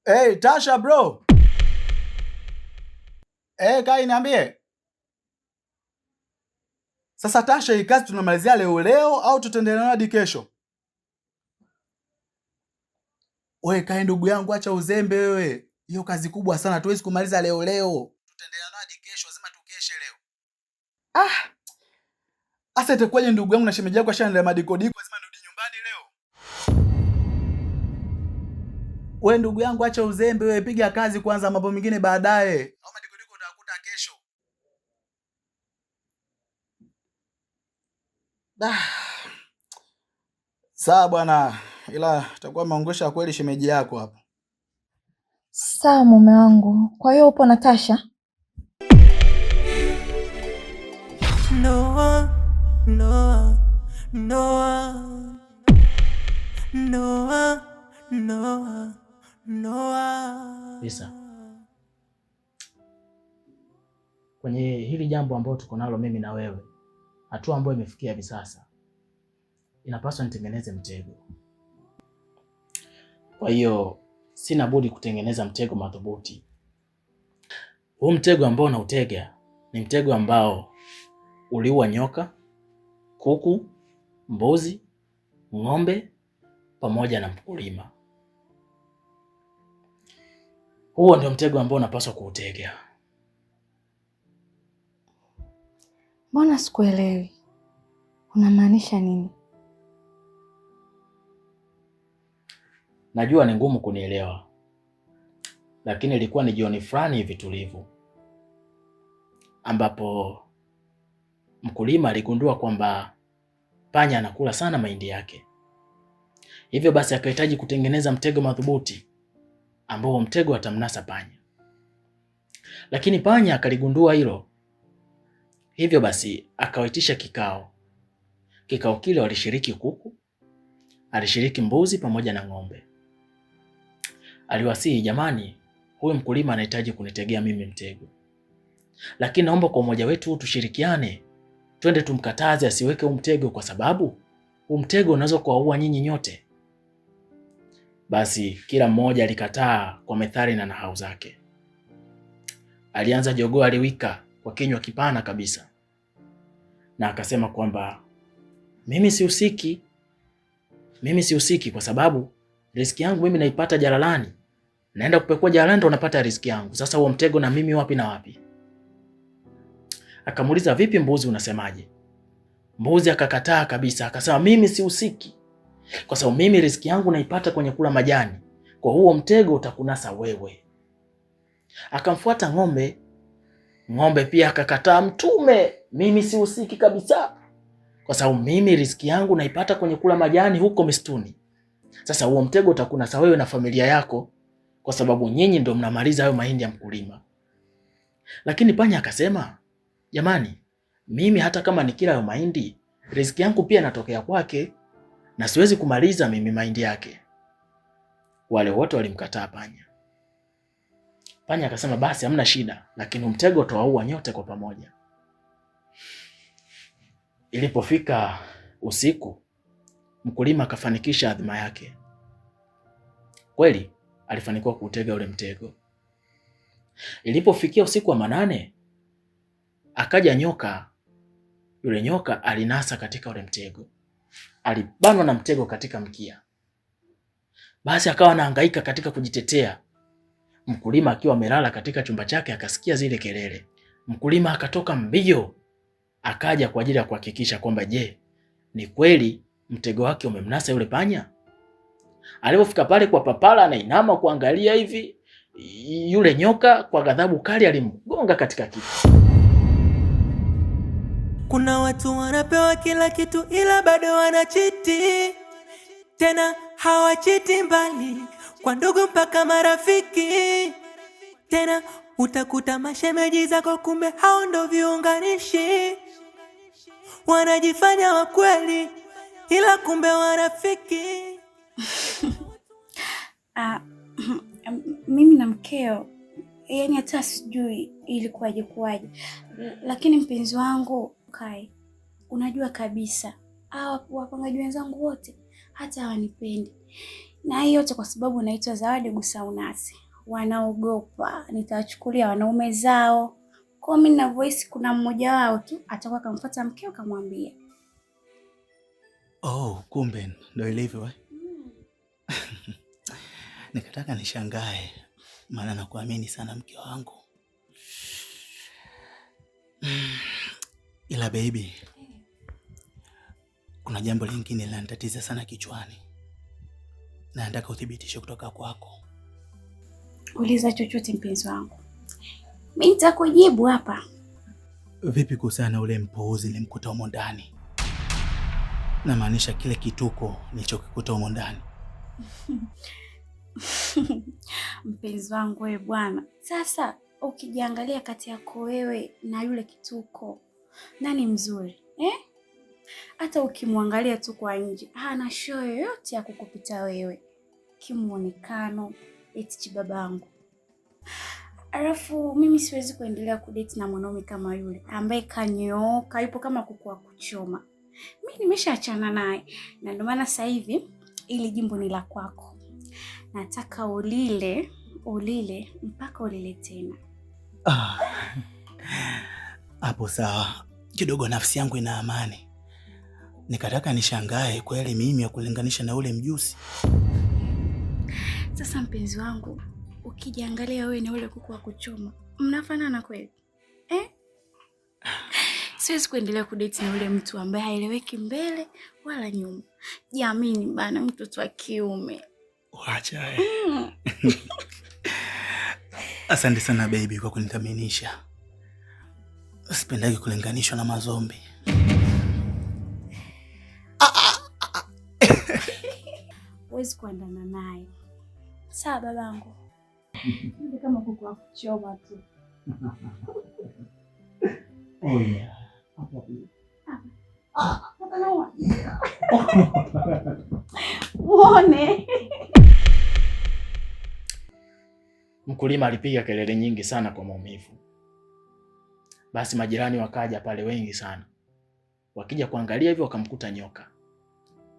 Hey, Tasha bro. Kai niambie. Sasa Tasha, hii kazi tunamalizia leo au tutaendelea hadi kesho? Wewe Kai ndugu yangu, acha uzembe wewe. Hiyo kazi kubwa sana, tuwezi kumaliza leo. Tutaendelea hadi kesho, lazima tukeshe leo. Asa itakuwaje ndugu yangu na shemeji yako ashaendelea madikodiko, lazima nirudi nyumbani leo. Wewe ndugu yangu, acha uzembe wewe, piga kazi kwanza, mambo mengine baadaye. Au madikodiko utakuta kesho. Sawa bwana, ila itakuwa maongosha kweli shemeji yako hapa. Sawa mume wangu. Kwa hiyo upo na Tasha? Noa. Lisa, kwenye hili jambo ambalo tuko nalo mimi na wewe, hatua ambayo imefikia hivi sasa, inapaswa nitengeneze mtego. Kwa hiyo sina budi kutengeneza mtego madhubuti. Huu mtego ambao unautega ni mtego ambao uliua nyoka, kuku, mbuzi, ng'ombe pamoja na mkulima. Huo ndio mtego ambao unapaswa kuutega. Mbona sikuelewi? Unamaanisha nini? Najua ni ngumu kunielewa, lakini ilikuwa ni jioni fulani hivi tulivu, ambapo mkulima aligundua kwamba panya anakula sana mahindi yake. Hivyo basi akahitaji kutengeneza mtego madhubuti ambao mtego atamnasa panya. Lakini panya akaligundua hilo. Hivyo basi akawaitisha kikao. Kikao kile walishiriki kuku, alishiriki mbuzi pamoja na ng'ombe. Aliwasihi, jamani, huyu mkulima anahitaji kunitegea mimi mtego, lakini naomba kwa umoja wetu tushirikiane, twende tumkataze asiweke huu mtego, kwa sababu huu mtego unaweza kuwaua nyinyi nyote. Basi kila mmoja alikataa kwa methali na nahau zake. Alianza jogoo aliwika kwa kinywa kipana kabisa, na akasema kwamba mimi sihusiki kwa sababu riziki yangu mimi naipata jalalani. Naenda kupekua jalalani ndo napata riziki yangu. Sasa huo mtego na mimi wapi na wapi? Akamuuliza, vipi mbuzi, unasemaje? Mbuzi akakataa kabisa, akasema mimi sihusiki kwa sababu mimi riziki yangu naipata kwenye kula majani. Kwa huo mtego utakunasa wewe. Akamfuata ng'ombe. Ng'ombe pia akakataa, mtume, mimi sihusiki kabisa kwa sababu mimi riziki yangu naipata kwenye kula majani huko msituni. Sasa huo mtego utakunasa wewe na familia yako, kwa sababu nyinyi ndio mnamaliza hayo mahindi ya mkulima. Lakini panya akasema, jamani, mimi hata kama nikila hayo mahindi, riziki yangu pia natokea kwake na siwezi kumaliza mimi mahindi yake. Wale wote walimkataa panya. Panya akasema, basi hamna shida, lakini mtego utawaua nyote kwa pamoja. Ilipofika usiku, mkulima akafanikisha adhima yake. Kweli alifanikiwa kuutega ule mtego. Ilipofikia usiku wa manane, akaja nyoka. Yule nyoka alinasa katika ule mtego, alibanwa na mtego katika mkia. Basi akawa anahangaika katika kujitetea. Mkulima akiwa amelala katika chumba chake akasikia zile kelele. Mkulima akatoka mbio, akaja kwa ajili ya kuhakikisha kwamba je, ni kweli mtego wake umemnasa yule panya. Alipofika pale kwa papala, anainama kuangalia hivi, yule nyoka kwa ghadhabu kali alimgonga katika kichwa. Kuna watu wanapewa kila kitu ila bado wanachiti. Tena hawachiti mbali, kwa ndugu mpaka marafiki. Tena utakuta mashemeji zako, kumbe hao ndo viunganishi. Wanajifanya wa kweli ila kumbe warafiki. Mimi na mkeo, yani hata sijui ilikuwaje kuwaje, lakini mpenzi wangu Kai, unajua kabisa hawa wapangaji wenzangu wote hata hawanipendi. Na hiyo yote kwa sababu naitwa Zawadi Gusaunasi. Wanaogopa nitawachukulia wanaume zao. Kwa mimi na voice, kuna mmoja wao tu atakuwa kamfuata mkeo kamwambia. Oh, kumbe ndio ilivyo. Nikataka nishangae, maana nakuamini sana mke wangu. Ila baby, kuna jambo lingine linanitatiza sana kichwani. Na nataka uthibitisho kutoka kwako. Uliza chochote mpenzi wangu, mimi nitakujibu hapa. Vipi kuhusiana ule mpuuzi nilimkuta humo ndani? Namaanisha kile kituko nilichokikuta humo ndani. Mpenzi wangu wewe bwana, sasa ukijiangalia kati yako wewe na yule kituko, nani mzuri Hata ukimwangalia tu kwa nje hana show yoyote ya kukupita wewe kimuonekano, eti babangu. Alafu mimi siwezi kuendelea kudate na mwanaume kama yule ambaye kanyooka, yupo kama kuku wa kuchoma. Mimi nimeshaachana naye, na ndio maana sasa hivi ili jimbo ni la kwako. Nataka ulile mpaka ulile tena. Hapo sawa. Kidogo nafsi yangu ina amani. Nikataka nishangae kweli mimi ya kulinganisha na ule mjusi. Sasa mpenzi wangu, ukijiangalia wewe na ule kuku wa kuchoma, mnafanana kweli? Siwezi kuendelea kudate na ule mtu ambaye haeleweki mbele wala nyuma. Jamini bana, mtoto wa kiume. Wacha Asante sana baby kwa kunithaminisha. Sipendagi kulinganishwa na mazombi. Huwezi kuandana naye. Sawa babangu. Ndio kama kuku wa kuchoma tu. Oh yeah. Uone. Mkulima alipiga kelele nyingi sana kwa maumivu. Basi majirani wakaja pale wengi sana. Wakija kuangalia hivyo wakamkuta nyoka.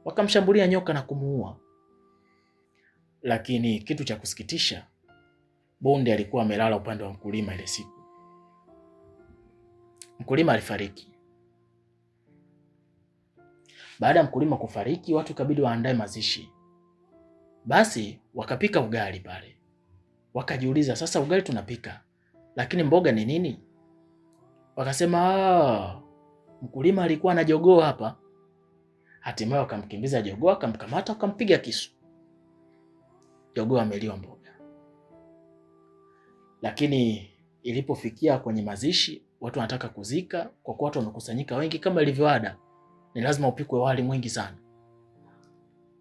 Wakamshambulia nyoka na kumuua. Lakini kitu cha kusikitisha, bonde alikuwa amelala upande wa mkulima ile siku. Mkulima alifariki. Baada ya mkulima kufariki, watu kabidi waandae mazishi. Basi wakapika ugali pale. Wakajiuliza, sasa ugali tunapika, lakini mboga ni nini? Wakasema mkulima alikuwa na jogoo hapa. Hatimaye wakamkimbiza jogoo, akamkamata, akampiga kisu. Jogoo ameliwa mboga. Lakini ilipofikia kwenye mazishi, watu wanataka kuzika, kwa kuwa watu wamekusanyika wengi kama ilivyo ada, ni lazima upikwe wali mwingi sana.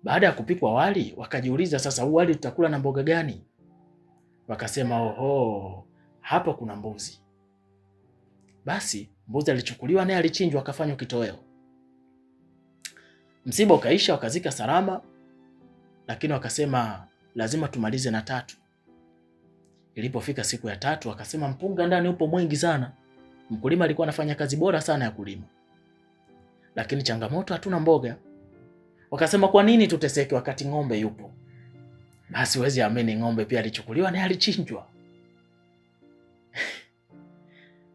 Baada ya kupikwa wali, wakajiuliza sasa huu wali tutakula na mboga gani? Wakasema oho, hapa kuna mbuzi. Basi mbuzi alichukuliwa naye alichinjwa akafanywa kitoweo. Msiba ukaisha, wakazika salama, lakini wakasema lazima tumalize na 3. Ilipofika siku ya 3, wakasema mpunga ndani upo mwingi sana. Mkulima alikuwa anafanya kazi bora sana ya kulima, lakini changamoto hatuna mboga. Wakasema kwa nini tuteseke wakati ng'ombe yupo? Basi wezi amini, ng'ombe pia alichukuliwa na alichinjwa.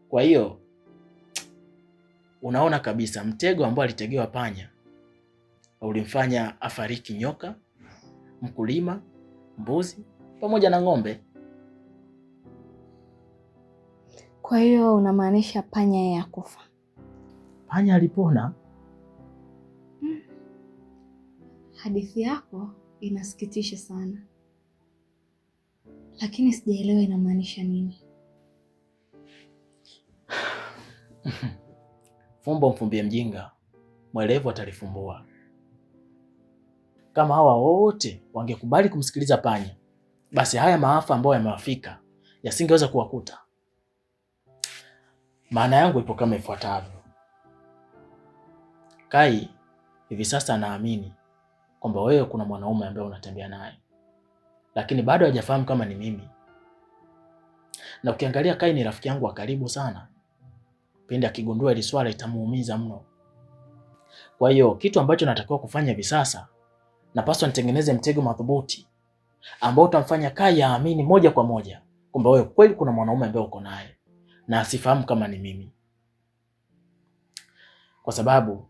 Kwa hiyo unaona kabisa mtego ambao alitegewa panya ulimfanya afariki nyoka, mkulima, mbuzi pamoja na ng'ombe. Kwa hiyo unamaanisha panya yeye hakufa? Panya alipona. Hadithi yako inasikitisha sana, lakini sijaelewa inamaanisha nini. Fumbo mfumbie mjinga, mwelevu atalifumbua. Kama hawa wote wangekubali kumsikiliza panya, basi haya maafa ambayo yamewafika yasingeweza kuwakuta. Maana yangu ipo kama ifuatavyo. Kai hivi sasa naamini kwamba wewe kuna mwanaume ambaye unatembea naye, lakini bado hajafahamu kama ni mimi. Na ukiangalia Kai ni rafiki yangu wa karibu sana. Pindi akigundua hili swala itamuumiza mno. Kwa hiyo kitu ambacho natakiwa kufanya hivi sasa napaswa nitengeneze mtego madhubuti ambao utamfanya Kai aamini moja kwa moja kwamba wewe kweli kuna mwanaume ambaye uko naye na asifahamu kama ni mimi. Kwa sababu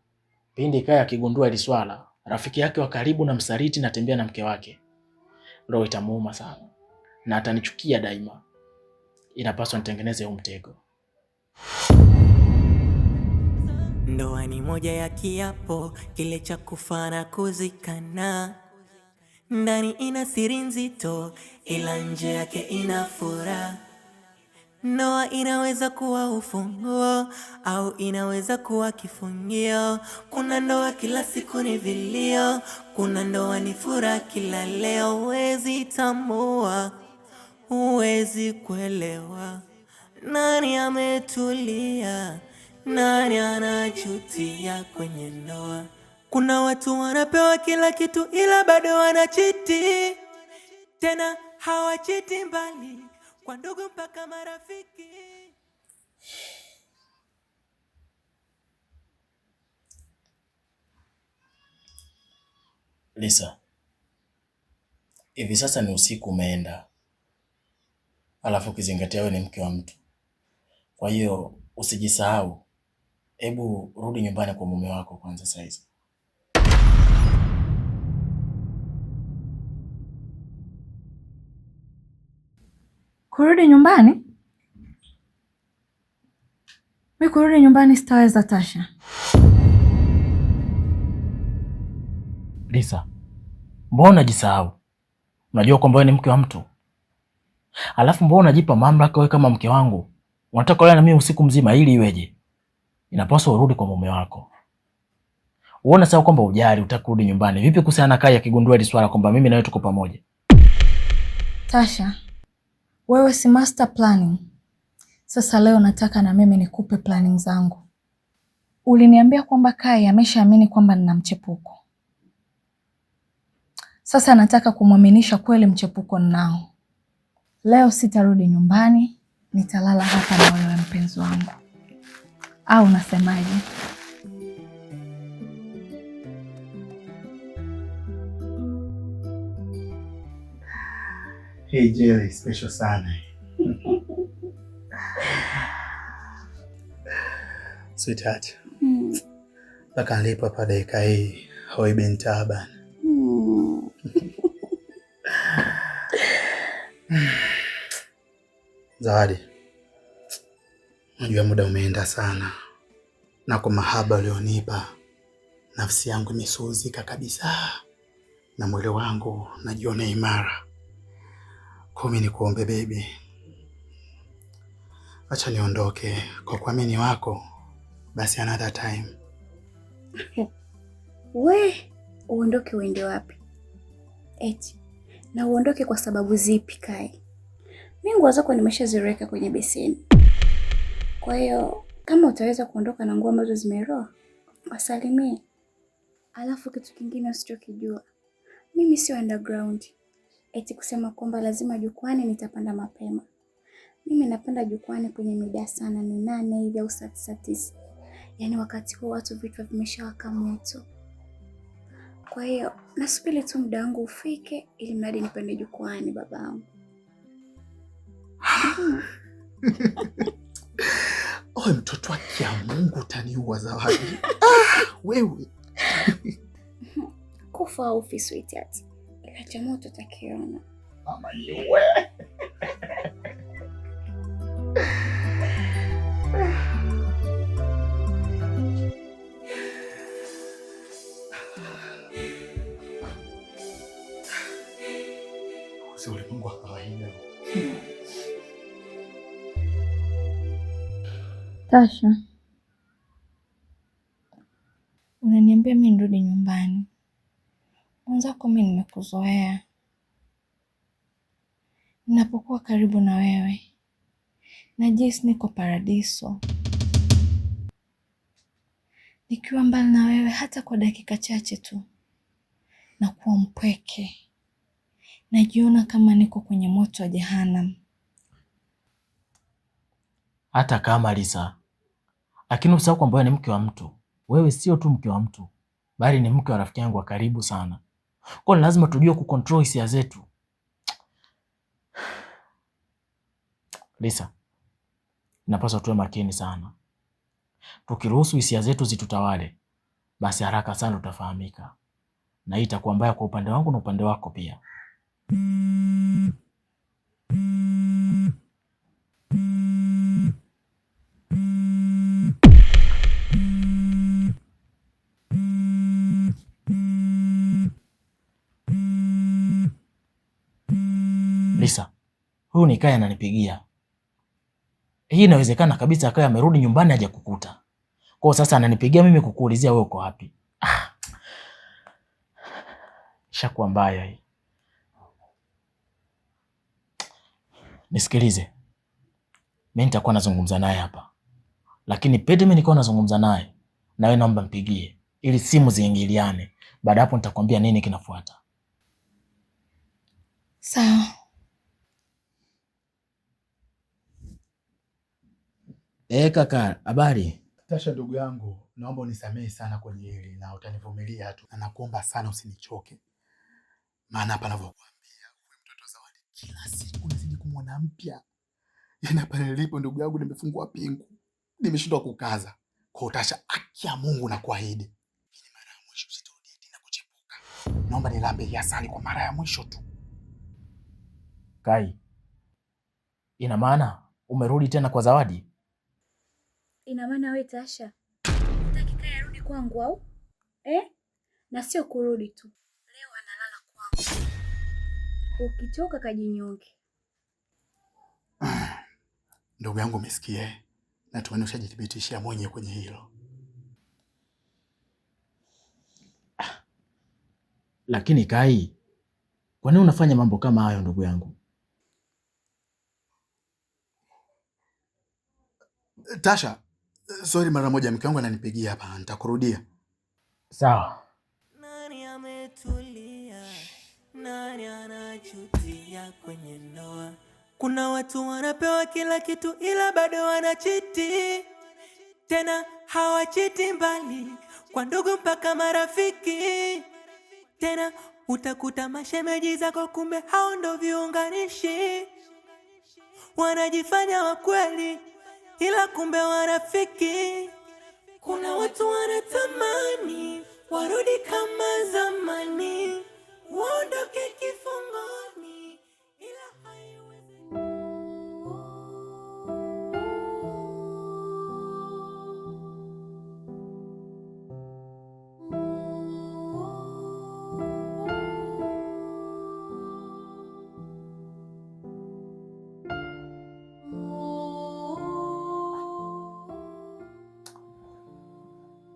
pindi Kai akigundua hili swala, rafiki yake wa karibu na msaliti natembea na mke wake, roho itamuuma sana na atanichukia daima. Inapaswa nitengeneze huu mtego. Ndoa ni moja ya kiapo, kile cha kufa na kuzikana. Ndani ina siri nzito, ila nje yake ina furaha. Ndoa inaweza kuwa ufunguo au inaweza kuwa kifungio. Kuna ndoa kila siku ni vilio, kuna ndoa ni furaha kila leo. Huwezi tambua, huwezi kuelewa, nani ametulia, nani anajutia kwenye ndoa. Kuna watu wanapewa kila kitu ila bado wanachiti, tena hawachiti mbali, kwa ndugu mpaka marafiki. Lisa, hivi sasa ni usiku umeenda, alafu ukizingatia wewe ni mke wa mtu, kwa hiyo usijisahau. Hebu rudi nyumbani kwa mume wako kwanza saizi. Kurudi nyumbani? Mimi kurudi nyumbani sitaweza, Tasha. Lisa, mbona unajisahau? Unajua kwamba wewe ni mke wa mtu. Alafu mbona unajipa mamlaka wewe kama mke wangu? Unataka kulala na mimi usiku mzima ili iweje? Inapaswa urudi kwa mume wako. Uone sawa kwamba ujali utaka kurudi nyumbani. Vipi kuhusiana na Kai akigundua hili swala kwamba mimi na wewe tuko pamoja? Tasha, wewe si master planning. Sasa leo nataka na mimi nikupe planning zangu. Uliniambia kwamba Kai ameshaamini kwamba nina mchepuko. Sasa nataka kumwaminisha kweli mchepuko ninao. Leo sitarudi nyumbani, nitalala hapa na wewe mpenzi wangu. Au unasemaje? Hey Jelly, special sana. Sweetheart. Mpaka nilipo hapa dakika hii hoi bentaba. Zawadi, najua muda umeenda sana, na kwa mahaba ulionipa nafsi yangu imesuzika kabisa na mwili wangu najiona imara. Kumi ni kuombe baby, acha niondoke kwa kuamini wako, basi another time. We, uondoke uende wapi? Eti, na uondoke kwa sababu zipi Kai? Mimi nguo zako nimeshaziweka kwenye beseni. Kwa hiyo kama utaweza kuondoka na nguo ambazo zimeroa, wasalimie. Alafu kitu kingine usichokijua, mimi sio underground. Eti kusema kwamba lazima jukwani nitapanda mapema. Mimi napanda jukwani kwenye mida sana ni 8 hivi au saa 9. Yaani wakati huo watu vitu vimeshawaka moto. Kwa hiyo nasubiri tu muda wangu ufike ili mradi nipande jukwani babangu. Oe mtoto wa kia Mungu utaniua Zawadi. Wewe. Kufa au ufi sweetheart. Ila cha moto takiona. Mama niwe. Si ulimwengu wa kawaida. Tasha, unaniambia mimi nirudi nyumbani. Mwanzako mimi nimekuzoea. Ninapokuwa karibu na wewe najisi niko paradiso. Nikiwa mbali na wewe hata kwa dakika chache tu na kuwa mpweke. Najiona kama niko kwenye moto wa jehanamu. Hata kama Lisa, lakini usahau kwamba wewe ni mke wa mtu. Wewe sio tu mke wa mtu, bali ni mke wa rafiki yangu wa karibu sana. Kwa hiyo lazima tujue kucontrol hisia zetu. Lisa, inapaswa tuwe makini sana. Tukiruhusu hisia zetu zitutawale, basi haraka sana tutafahamika, na hii itakuwa mbaya kwa upande wangu na upande wako pia. Lisa, huyu ni Kaya ananipigia. Hii inawezekana kabisa Kaya amerudi nyumbani haja kukuta. Kwa sasa ananipigia mimi kukuulizia wewe uko wapi. Shakuwa mbaya hii. Nisikilize. Mimi nitakuwa nazungumza naye hapa. Lakini pete mimi niko nazungumza naye, na wewe naomba mpigie ili simu ziingiliane. Baada hapo nitakwambia nini kinafuata. Sawa. Kaka, habari? Tasha ndugu yangu, naomba unisamehe sana kwenye hili na utanivumilia tu. Na nakuomba sana usinichoke. Maana hapa ninavyokuambia, huyu mtoto Zawadi kila siku nazidi kumwona mpya. Yaani hapa nilipo ndugu yangu nimefungua pingu. Nimeshindwa kukaza. Kwa Tasha, haki ya Mungu na kuahidi. Hii ni mara ya mwisho, usirudie tena kuchepuka. Naomba nilambe hii asali kwa mara ya mwisho tu. Kai, ina maana umerudi tena kwa Zawadi? Ina maana wewe Tasha hutaki Kaya arudi kwangu au? Na sio kurudi tu, leo analala kwangu. Ukitoka kajinyonge. Ndugu yangu umesikia? Na tuone ushajithibitishia mwenyewe kwenye hilo. Lakini Kai, kwa nini unafanya mambo kama hayo ndugu yangu? Tasha, sorry mara moja mke wangu ananipigia hapa, nitakurudia. Sawa. Nani ametulia? Nani anachutia kwenye ndoa? Kuna watu wanapewa kila kitu ila bado wanachiti. Tena hawachiti mbali, kwa ndugu mpaka marafiki. Tena utakuta mashemeji zako kumbe hao ndo viunganishi. Wanajifanya wakweli ila kumbe warafiki. Kuna watu wanatamani warudi kama zamani, waondoke kifungoni ila haiwezi.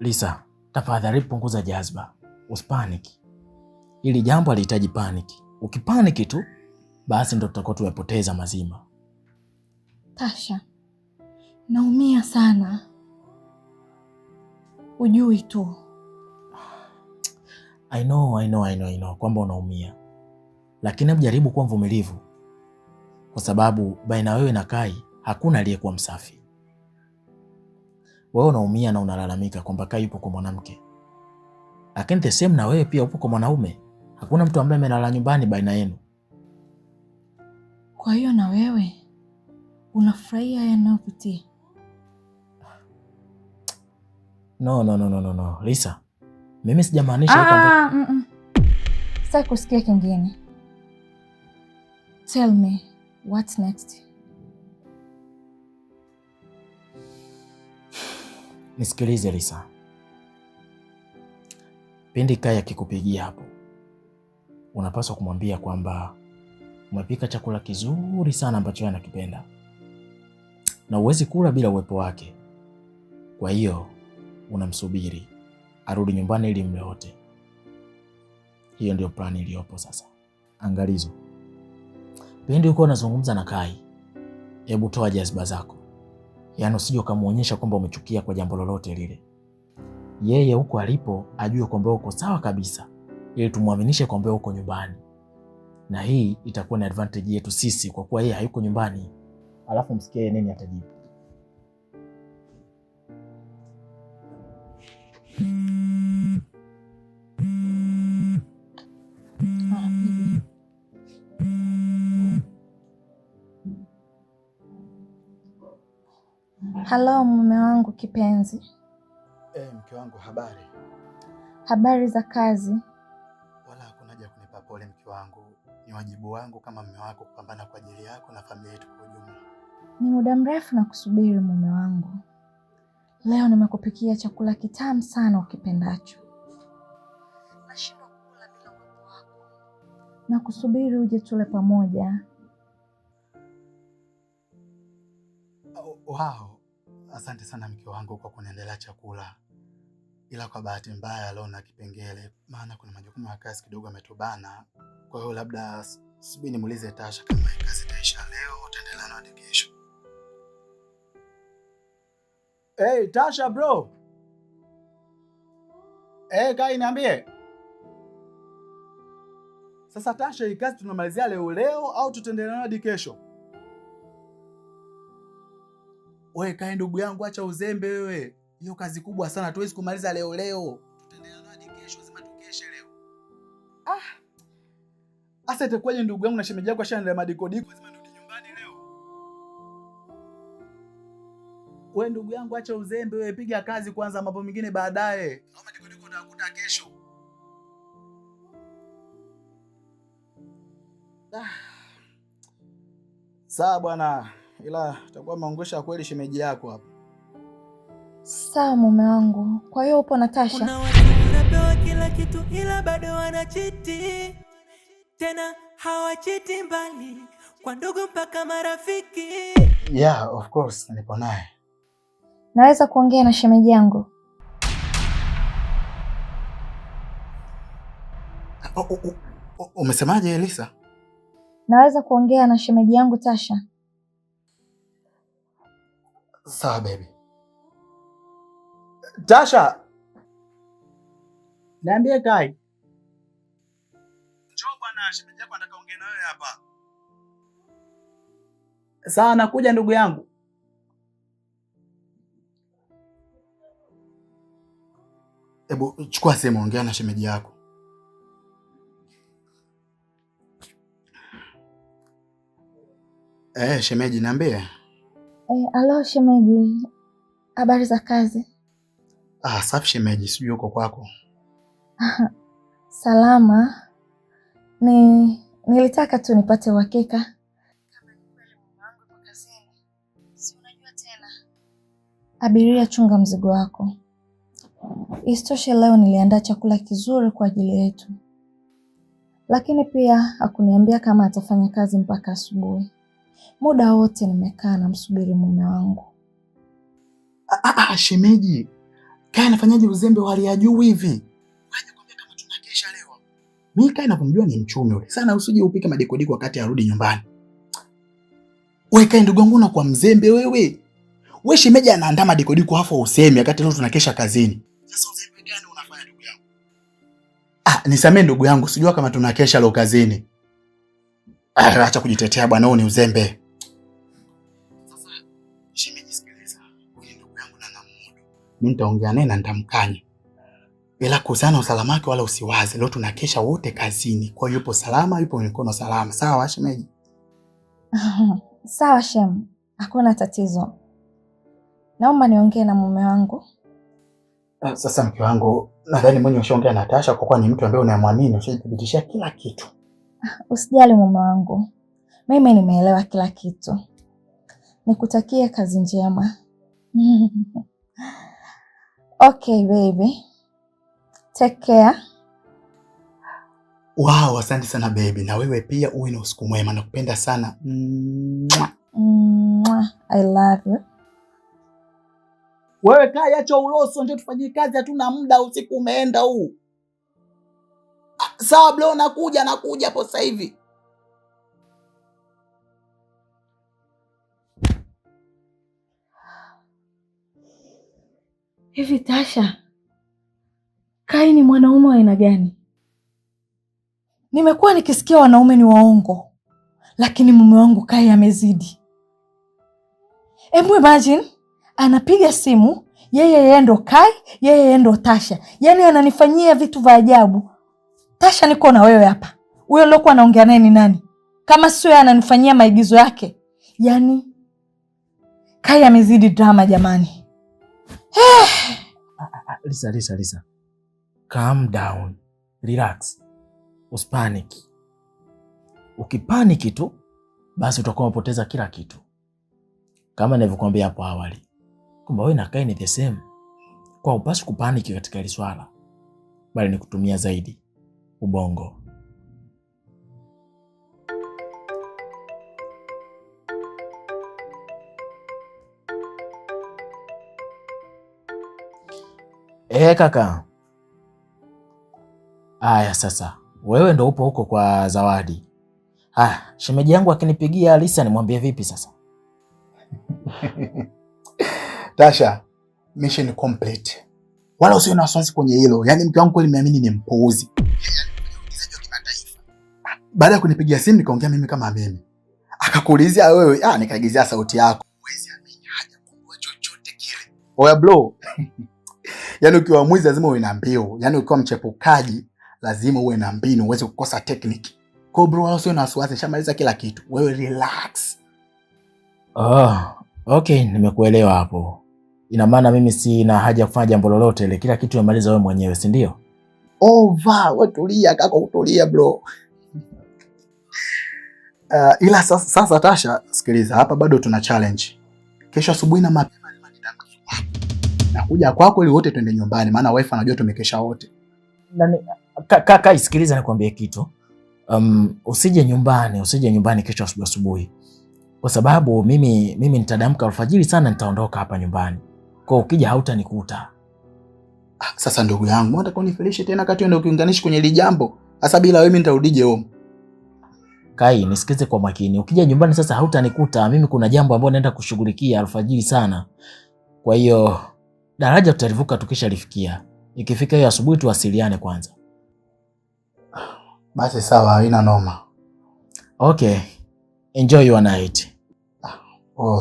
Lisa, tafadhali punguza jazba. Usipaniki. Hili jambo halihitaji paniki. Ukipaniki tu, basi ndo tutakuwa tumepoteza mazima. Tasha, naumia sana. Ujui tu. I know kwamba unaumia. Lakini hebu jaribu kuwa mvumilivu. Kwa sababu baina wewe na Kai hakuna aliyekuwa msafi. Wewe unaumia na unalalamika kwamba Kai yupo kwa mwanamke. Lakini the same na wewe pia upo kwa mwanaume. Hakuna mtu ambaye amelala nyumbani baina yenu. Kwa hiyo na wewe unafurahia yanayopitia? No. Lisa, mimi sijamaanisha kwamba Sitaki kusikia kingine. Tell me what's next? Nisikilize Lisa. Pindi Kai akikupigia hapo, unapaswa kumwambia kwamba umepika chakula kizuri sana ambacho yeye anakipenda. Na huwezi kula bila uwepo wake. Kwa hiyo unamsubiri arudi nyumbani ili mle wote. Hiyo ndio plani iliyopo sasa. Angalizo. Pindi uko unazungumza na Kai, hebu toa jazba zako. Yaani usije ukamuonyesha kwamba umechukia kwa jambo lolote lile. Yeye huko alipo ajue kwamba uko sawa kabisa, ili tumuaminishe kwamba uko nyumbani. Na hii itakuwa ni advantage yetu sisi kwa kuwa yeye hayuko nyumbani. Alafu msikie nini atajibu. Halo mume wangu kipenzi. Mke wangu, habari? Habari za kazi? Wala hakuna haja kunipa pole mke wangu. Ni wajibu wangu kama mume wako kupambana kwa ajili yako na familia yetu kwa ujumla. Ni muda mrefu na kusubiri mume wangu. Leo nimekupikia chakula kitamu sana ukipendacho. Nashindwa kula bila uwepo wako. Na kusubiri uje tule pamoja. Wow. Asante sana mke wangu kwa kuniendelea chakula. Ila kwa bahati mbaya leo na kipengele, maana kuna majukumu ya kazi kidogo ametubana. Kwa hiyo labda subiri nimuulize Tasha kama kazi itaisha leo utaendelea hadi kesho. Hey Tasha bro. Kai niambie. Sasa Tasha, hii kazi tunamalizia leo au tutaendelea hadi kesho? Wewe Kai ndugu yangu, acha uzembe wewe. Hiyo kazi kubwa sana, tuwezi kumaliza leo. Tutaendelea hadi kesho, lazima tukeshe leo. Asa itakuwaje ndugu yangu na shemeji yako ashaenda madikodiko, lazima nirudi nyumbani leo. Wewe ndugu yangu, acha uzembe wewe, piga kazi kwanza, mambo mengine baadaye. Au madikodiko utakuta kesho. Sawa bwana, ila itakuwa maongosha kweli shemeji yako hapa. Sawa mume wangu. Kwa hiyo upo na Tasha? Kuna watu wanapewa kila kitu ila bado wanachiti. Tena hawachiti mbali, kwa ndugu mpaka marafiki. Yeah, of course, nipo naye. Naweza kuongea na shemeji yangu? Umesemaje Elisa? Naweza kuongea na shemeji yangu Tasha? Sawa baby. Tasha, niambie Kai. Njoo bwana, shemeji yako anataka ongea na wewe hapa. Sawa, nakuja ndugu yangu. Hebu chukua simu, ongea na shemeji yako. Shemeji niambie. Alo shemeji. Habari za kazi? Safi shemeji, sijui uko kwako. Salama. Nilitaka tu nipate uhakika kama ni kweli mume wangu yuko kazini. Si unajua tena. Abiria, chunga mzigo wako. Isitoshe leo niliandaa chakula kizuri kwa ajili yetu. Lakini pia hakuniambia kama atafanya kazi mpaka asubuhi. Muda wote nimekaa na msubiri mume wangu. Shemeji, Kai anafanyaje uzembe wa hali ya juu hivi? Waje kwambia kama tunakesha leo. Mimi Kai nakumjua ni mchumi yule. Sana usije upike madikodiko wakati arudi nyumbani. Wewe Kai ndugu yangu unakuwa mzembe wewe. Wewe shemeji anaandaa madikodiko hapo useme wakati leo tunakesha kazini. Sasa uzembe gani unafanya ndugu yangu? Nisamee ndugu yangu, sijua kama tunakesha leo kazini. Acha kujitetea bwana, huo ni uzembe. Sasa shemeji sikiliza. Huyu ndugu yangu na namudu. Mimi nitaongea naye na nitamkanya. Bila kusana usalama wake wala usiwaze. Leo tunakesha wote kazini. Kwa hiyo yupo salama, yupo mikono salama. Sawa shemeji? Sawa shem. Hakuna tatizo. Naomba niongee na mume wangu. Sasa mke wangu, nadhani mwenye ushaongea na Tasha kwa kuwa ni mtu ambaye unamwamini, ushajithibitishia kila kitu. Usijali mume wangu. Mimi nimeelewa kila kitu. Nikutakie kazi njema. Okay baby. Take care. Wow, asante sana baby. Na wewe pia uwe na usiku mwema, nakupenda sana. I love you. Wewe Kai, acha uloso, ndio tufanyie kazi, hatuna muda, usiku umeenda huu. Sawa bro, nakuja hapo sasa hivi. Hivi Tasha, Kai ni mwanaume wa aina gani? Nimekuwa nikisikia wanaume ni waongo, lakini mume wangu Kai amezidi. Hebu imagine, anapiga simu, yeye ndo Kai, yeye ndo Tasha. Yaani ananifanyia vitu vya ajabu. Tasha, niko na wewe hapa. Huyo lokuwa anaongea naye ni nani? Kama sio yeye ananifanyia maigizo yake. Yaani Kai amezidi drama jamani. Lisa. Calm down. Relax. Usipanic. Ukipanic tu basi utakuwa umepoteza kila kitu. Kama nilivyokuambia hapo awali, kwamba wewe na Kai ni the same. Kwa upasi kupanic katika hili swala, bali ni kutumia zaidi ubongo. Kaka. Aya sasa, wewe ndo upo huko kwa Zawadi. Shemeji yangu akinipigia Lisa nimwambie vipi sasa? Tasha, mission complete. Wala usiwe na wasiwasi kwenye hilo. Yaani mke wangu kweli nimeamini ni mpuuzi. Baada ya kunipigia simu nikaongea mimi kama mimi. Akakuulizia wewe, nikaigizia sauti yako. Huwezi amini haja kujua chochote kile. Oya bro. Yaani ukiwa mwizi lazima uwe na mbio. Yaani ukiwa mchepukaji lazima uwe na mbinu, uweze kukosa technique. Kwa bro, wala usiwe na wasiwasi, shamaliza kila kitu. Wewe relax. Okay, nimekuelewa hapo. Ina maana mimi sina haja kufanya jambo lolote ile, kila kitu umaliza wewe mwenyewe, si ndio? Wewe tulia kaka, utulia bro. Ila sasa Tasha, sikiliza, hapa bado tuna challenge. Kesho asubuhi na mapema nakuja kwako ili wote twende nyumbani, maana wife anajua tumekesha wote. Kaka, isikiliza nikwambie kitu. Usije nyumbani kesho asubuhi. Kwa sababu mimi nitadamka alfajiri sana, nitaondoka hapa nyumbani. Kwa ukija hautanikuta. Sasa ndugu yangu, unataka unifelishe tena kati ndio ukiunganishi kwenye hili jambo? Sasa bila wewe mimi nitarudije home? Kai, nisikize kwa makini. Ukija nyumbani sasa hautanikuta. Mimi kuna jambo ambalo naenda kushughulikia alfajiri sana. Kwa hiyo daraja tutalivuka tukishalifikia. Ikifika hiyo asubuhi tuwasiliane kwanza. Basi sawa, haina noma. Okay. Enjoy your night.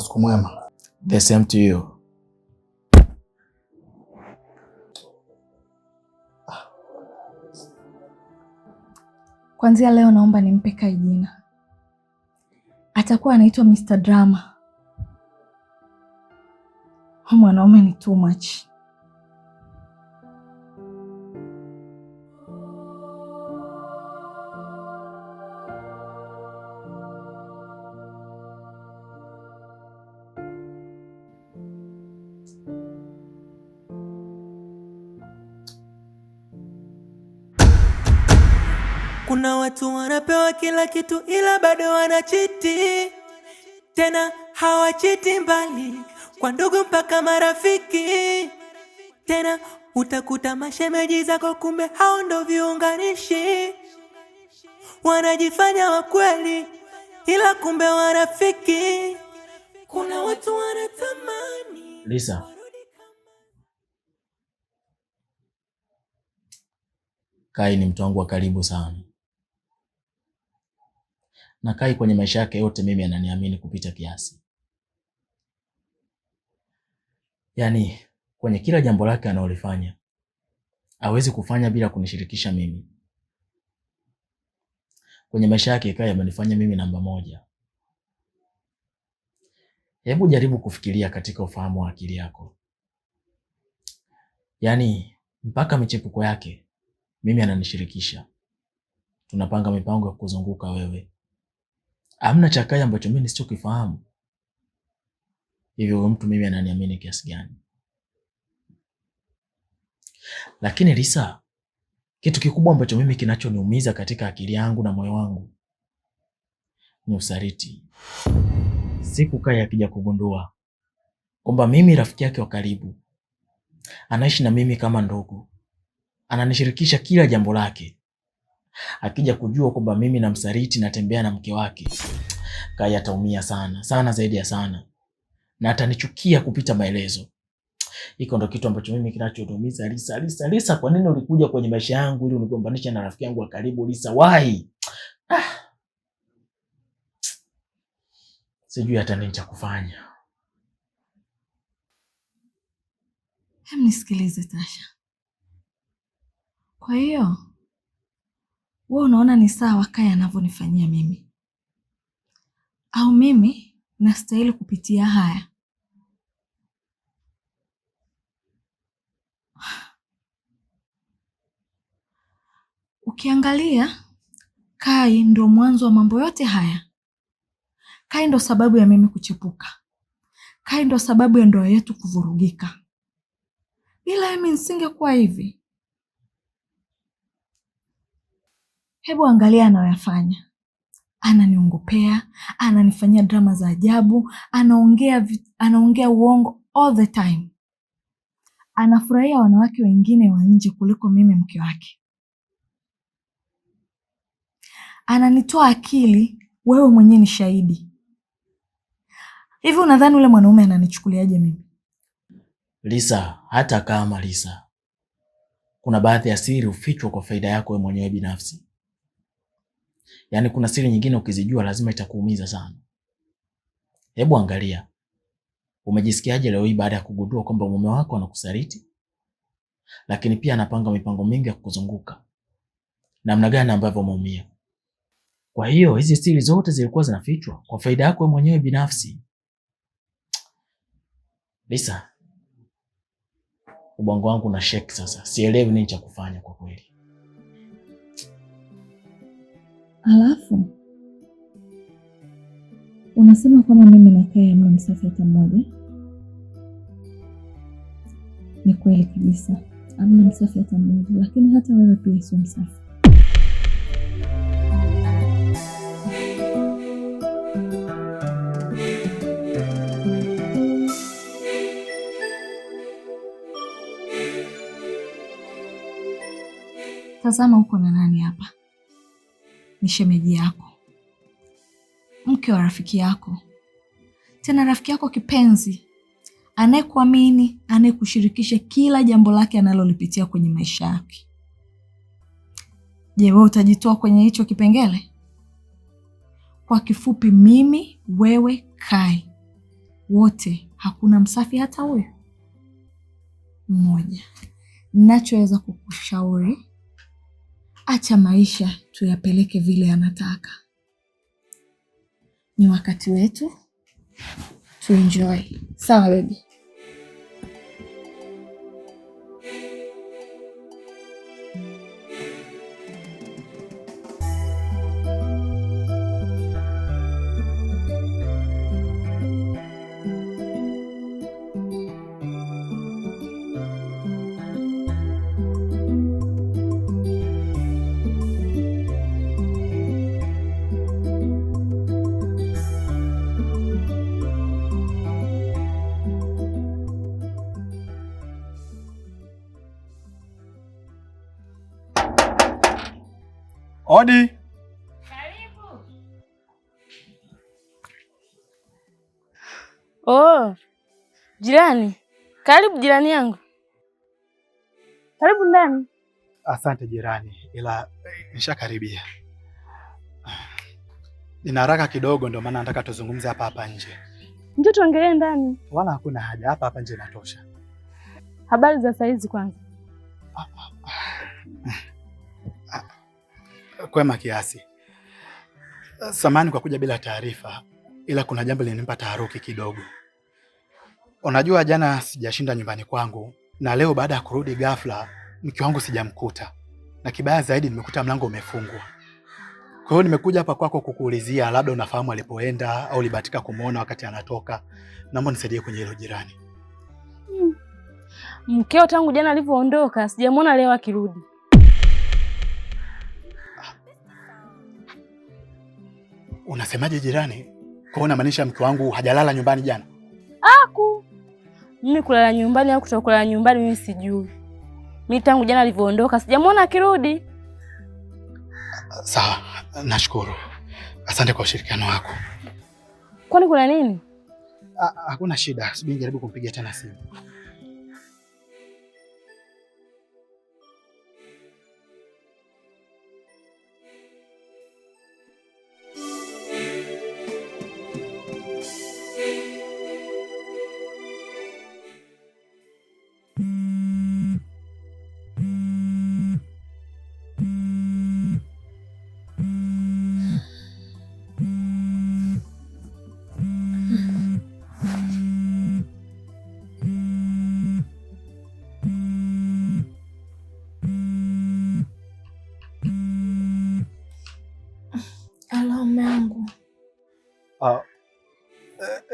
Siku mwema. The same to you. Kuanzia leo naomba nimpe Kai jina. Atakuwa anaitwa Mr. Drama. Mwanaume ni too much. Kuna watu wanapewa kila kitu ila bado wanachiti. Tena hawachiti mbali, kwa ndugu mpaka marafiki. Tena utakuta mashemeji zako kumbe hao ndo viunganishi. Wanajifanya wa kweli ila kumbe wanafiki. Kuna watu wanatamani. Lisa. Kai ni mtu wangu wa karibu sana. Na Kai kwenye maisha yake yote mimi ananiamini kupita kiasi. Yaani kwenye kila jambo lake analolifanya hawezi kufanya bila kunishirikisha mimi. Kwenye maisha yake Kai amenifanya mimi namba moja. Hebu jaribu kufikiria katika ufahamu wa akili yako. Yaani mpaka michepuko yake mimi ananishirikisha. Tunapanga mipango ya kuzunguka wewe. Hamna cha Kai ambacho mimi nisichokifahamu. Hivyo mtu mimi ananiamini kiasi gani? Lakini Lisa, kitu kikubwa ambacho mimi kinachoniumiza katika akili yangu na moyo wangu ni usaliti. Siku Kai akija kugundua kwamba mimi rafiki yake wa karibu, anaishi na mimi kama ndugu, ananishirikisha kila jambo lake, akija kujua kwamba mimi namsaliti natembea na mke wake, Kai ataumia sana, sana zaidi ya sana. Na atanichukia kupita maelezo. Hiko ndo kitu ambacho mimi kinachoniumiza. Lisa, kwa nini ulikuja kwenye maisha yangu ili unigombanishe na rafiki yangu wa karibu Lisa? Why? Sijui hata nini cha kufanya. Nisikilize Tasha. Kwa hiyo wewe unaona ni sawa Kai anavyonifanyia mimi? Au mimi nastahili kupitia haya Ukiangalia, Kai ndo mwanzo wa mambo yote haya. Kai ndo sababu ya mimi kuchepuka. Kai ndo sababu ya ndoa yetu kuvurugika. Bila mimi nisingekuwa hivi. Hebu angalia anayoyafanya. Ananiongopea, ananifanyia drama za ajabu, anaongea uongo all the time. Anafurahia wanawake wengine wa nje kuliko mimi mke wake. Ananitoa akili, wewe mwenyewe ni shahidi. Hivi unadhani ule mwanaume ananichukuliaje mimi? Lisa, hata kama Lisa, kuna baadhi ya siri ufichwa kwa faida yako wewe mwenyewe binafsi. Yaani kuna siri nyingine ukizijua lazima itakuumiza sana. Hebu angalia. Umejisikiaje leo hii baada ya kugundua kwamba mume wako anakusaliti? Lakini pia anapanga mipango mingi ya kukuzunguka. Namna gani ambavyo umeumia? Kwa hiyo hizi siri zote zilikuwa zinafichwa kwa faida yako wewe mwenyewe binafsi. Lisa, ubongo wangu una shake sasa. Sielewi nini cha kufanya kwa kweli. Alafu unasema kama mimi na Kai hamna msafi hata mmoja? Ni kweli kabisa, hamna msafi hata mmoja, lakini hata wewe pia sio msafi. Tazama uko na nani hapa? Ni shemeji yako, mke wa rafiki yako, tena rafiki yako kipenzi, anayekuamini, anayekushirikisha kila jambo lake analolipitia kwenye maisha yake. Je, wewe utajitoa kwenye hicho kipengele? Kwa kifupi, mimi, wewe, Kai, wote hakuna msafi hata huyo mmoja. Ninachoweza kukushauri, acha maisha tuyapeleke vile anataka. Ni wakati wetu tu enjoy. Sawa baby? Odi. Karibu. Oh, jirani. Karibu jirani yangu. Karibu ndani. Asante jirani, ila nishakaribia. Nina haraka kidogo, ndio maana nataka tuzungumze hapa nje. Njoo tuongelee ndani. Wala hakuna haja, hapa nje inatosha. Habari za saizi kwanza? Kwema kiasi. Samahani kwa kuja bila taarifa, ila kuna jambo linanipa taharuki kidogo. Unajua jana sijashinda nyumbani kwangu, na leo baada ya kurudi ghafla mke wangu sijamkuta. Na kibaya zaidi nimekuta mlango umefungwa. Kwa hiyo nimekuja hapa kwako kukuulizia labda unafahamu alipoenda au ulibahatika kumuona wakati anatoka. Naomba nisaidie kwenye hilo jirani. Mkeo tangu jana alivyoondoka sijamuona leo akirudi. Unasemaje jirani? Kwa unamaanisha mke wangu hajalala nyumbani jana? Mimi kulala nyumbani au kutokulala nyumbani mimi sijui. Mimi tangu jana alivyoondoka sijamuona akirudi. Sawa, nashukuru. Asante kwa ushirikiano wako. Kwani kuna nini? Hakuna shida. Subiri jaribu kumpigia tena simu.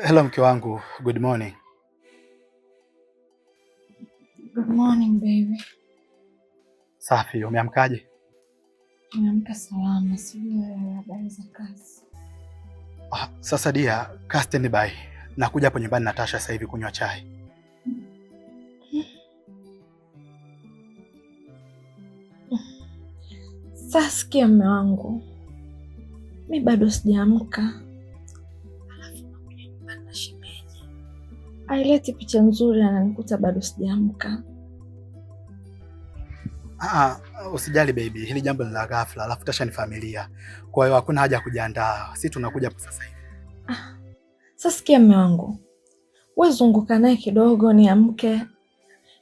Hello mke wangu. Good morning. Good morning baby. Safi, umeamkaje? Nimeamka salama, sijui wewe habari za kazi. Sasa dia, kaa standby. Nakuja hapo nyumbani na Tasha sasa hivi kunywa chai. Sasa sikia mume wangu. Mimi bado sijaamka. Alafu nakuja nyumbani na shemeji. Aileti picha nzuri ananikuta bado sijaamka. Usijali baby, hili jambo ni la ghafla, alafu Tasha ni familia. Kwa hiyo hakuna haja ya kujiandaa. Sisi tunakuja kwa sasa hivi. Sasa sikia mume wangu. Wewe zunguka naye kidogo niamke.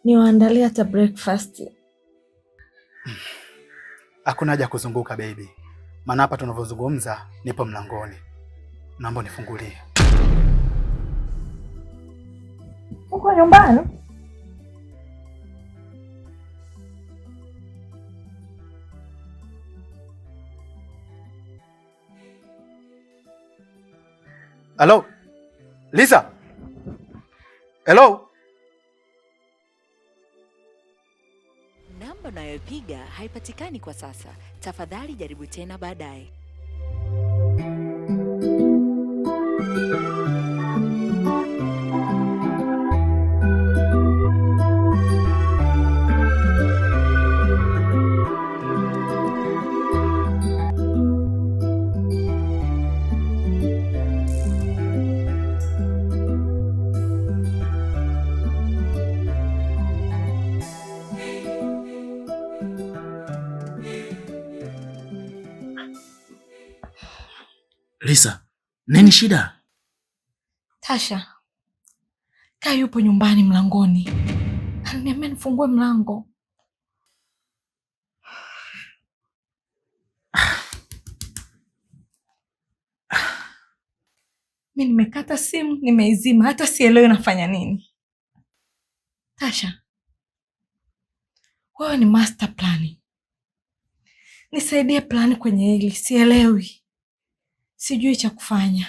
Niwaandalie hata breakfast. Hakuna haja kuzunguka baby. Maana hapa tunavyozungumza nipo mlangoni. Naomba nifungulie. Uko nyumbani? Hello? Lisa? Hello? Namba unayopiga haipatikani kwa sasa. Tafadhali jaribu tena baadaye. Lisa, nini shida? Tasha. Kai yupo nyumbani mlangoni. Ananiambia nifungue mlango. Mimi nimekata simu, nimeizima, hata sielewi nafanya nini. Tasha. Wewe ni master planning. Nisaidie plani kwenye hili, sielewi. Sijui cha kufanya.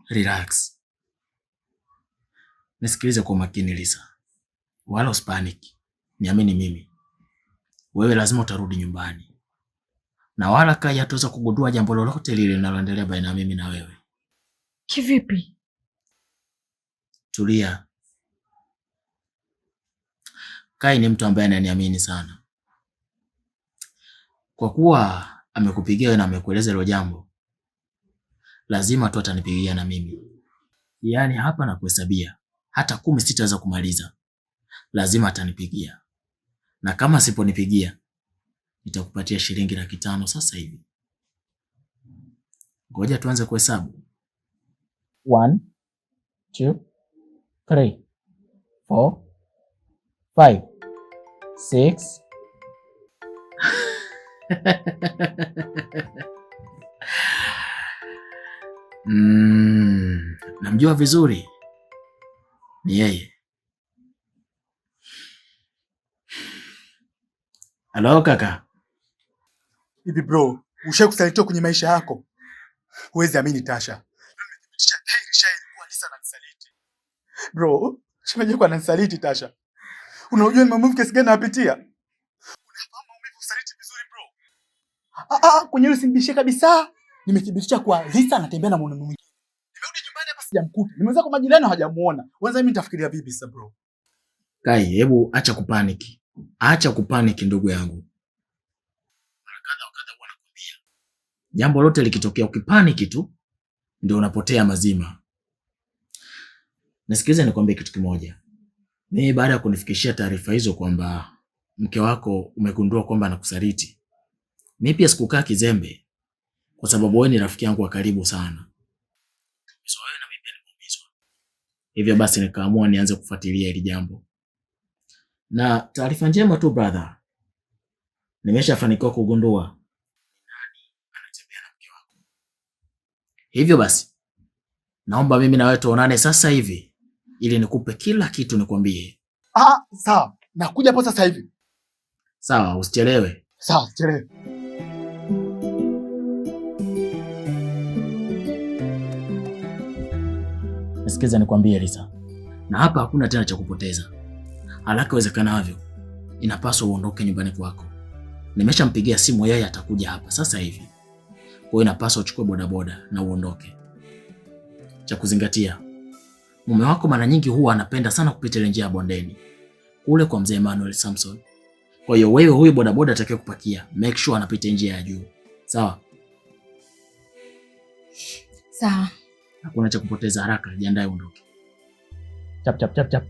Relax. Nisikilize kwa makini Lisa. Wala usipanic. Niamini mimi. Wewe lazima utarudi nyumbani. Na wala Kai hataweza kugundua jambo lolote lile linaloendelea baina mimi na wewe. Kivipi? Tulia. Kai ni mtu ambaye ananiamini sana. Kwa kuwa amekupigia na amekueleza hilo jambo, lazima tu atanipigia na mimi. Yaani hapa na kuhesabia, hata 10 sitaweza kumaliza. Lazima atanipigia. Na kama siponipigia, nitakupatia shilingi 500 sasa hivi. Ngoja tuanze kuhesabu. 1 2 3 4 5 6 namjua vizuri. Ni yeye. Hello kaka. Hivi bro, ushakusalitiwa kwenye maisha yako? Huwezi amini Tasha. Nimethibitisha shairi kuwa Lisa ananisaliti. Bro, shemeji yako ananisaliti Tasha. Unajua ni maumivu kiasi gani napitia? Unafahamu maumivu usaliti vizuri bro. Kwenye hilo simbishie kabisa. Nimethibitisha kuwa Lisa anatembea na mwanaume mwingine. Nimerudi nyumbani hapa sijamkuta. Nimeweza kwa majirani hawajamuona. Kwanza mimi nitafikiria vipi sasa bro? Kai, hebu acha kupaniki. Acha kupaniki ndugu yangu. Mara kadha wanakwambia. Jambo lote likitokea ukipaniki tu ndio unapotea mazima. Nisikilize nikwambie kitu kimoja. Mimi baada ya kunifikishia taarifa hizo kwamba mke wako umegundua kwamba anakusaliti, mimi pia sikukaa kizembe, kwa sababu wewe ni rafiki yangu wa karibu sana. So wewe na mimi pia nimeumizwa. Hivyo basi nikaamua nianze kufuatilia hili jambo. Na taarifa njema tu brother. Nimeshafanikiwa kugundua nani anatembea na mke wako. Hivyo basi naomba mimi na wewe tuonane sasa hivi ili nikupe kila kitu nikwambie. Sawa. Nakuja hapo sasa hivi. Sawa, usichelewe. Sawa, usichelewe. Sikiza nikwambie Lisa, na hapa hakuna tena cha kupoteza. Haraka iwezekanavyo inapaswa uondoke nyumbani kwako. Nimeshampigia simu, yeye atakuja hapa sasa hivi. Kwa hiyo inapaswa uchukue bodaboda na uondoke. Cha kuzingatia, mume wako mara nyingi huwa anapenda sana kupita ile njia ya bondeni kule kwa mzee Emmanuel Samson. Kwa hiyo wewe huyu bodaboda atakaye kupakia, make sure anapita njia ya juu. Sawa? Sawa. Hakuna cha kupoteza, haraka jiandae uondoke. Chap chap chap chap.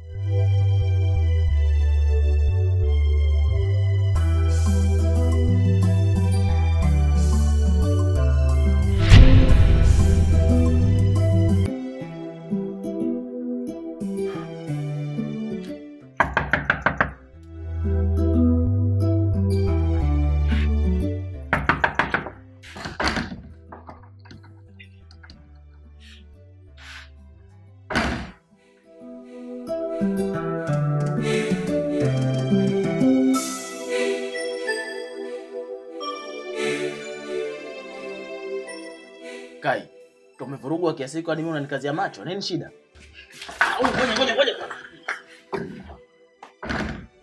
Kai, tumevurugwa kiasi kwa nini unanikazia macho? Nini shida? Ngoja.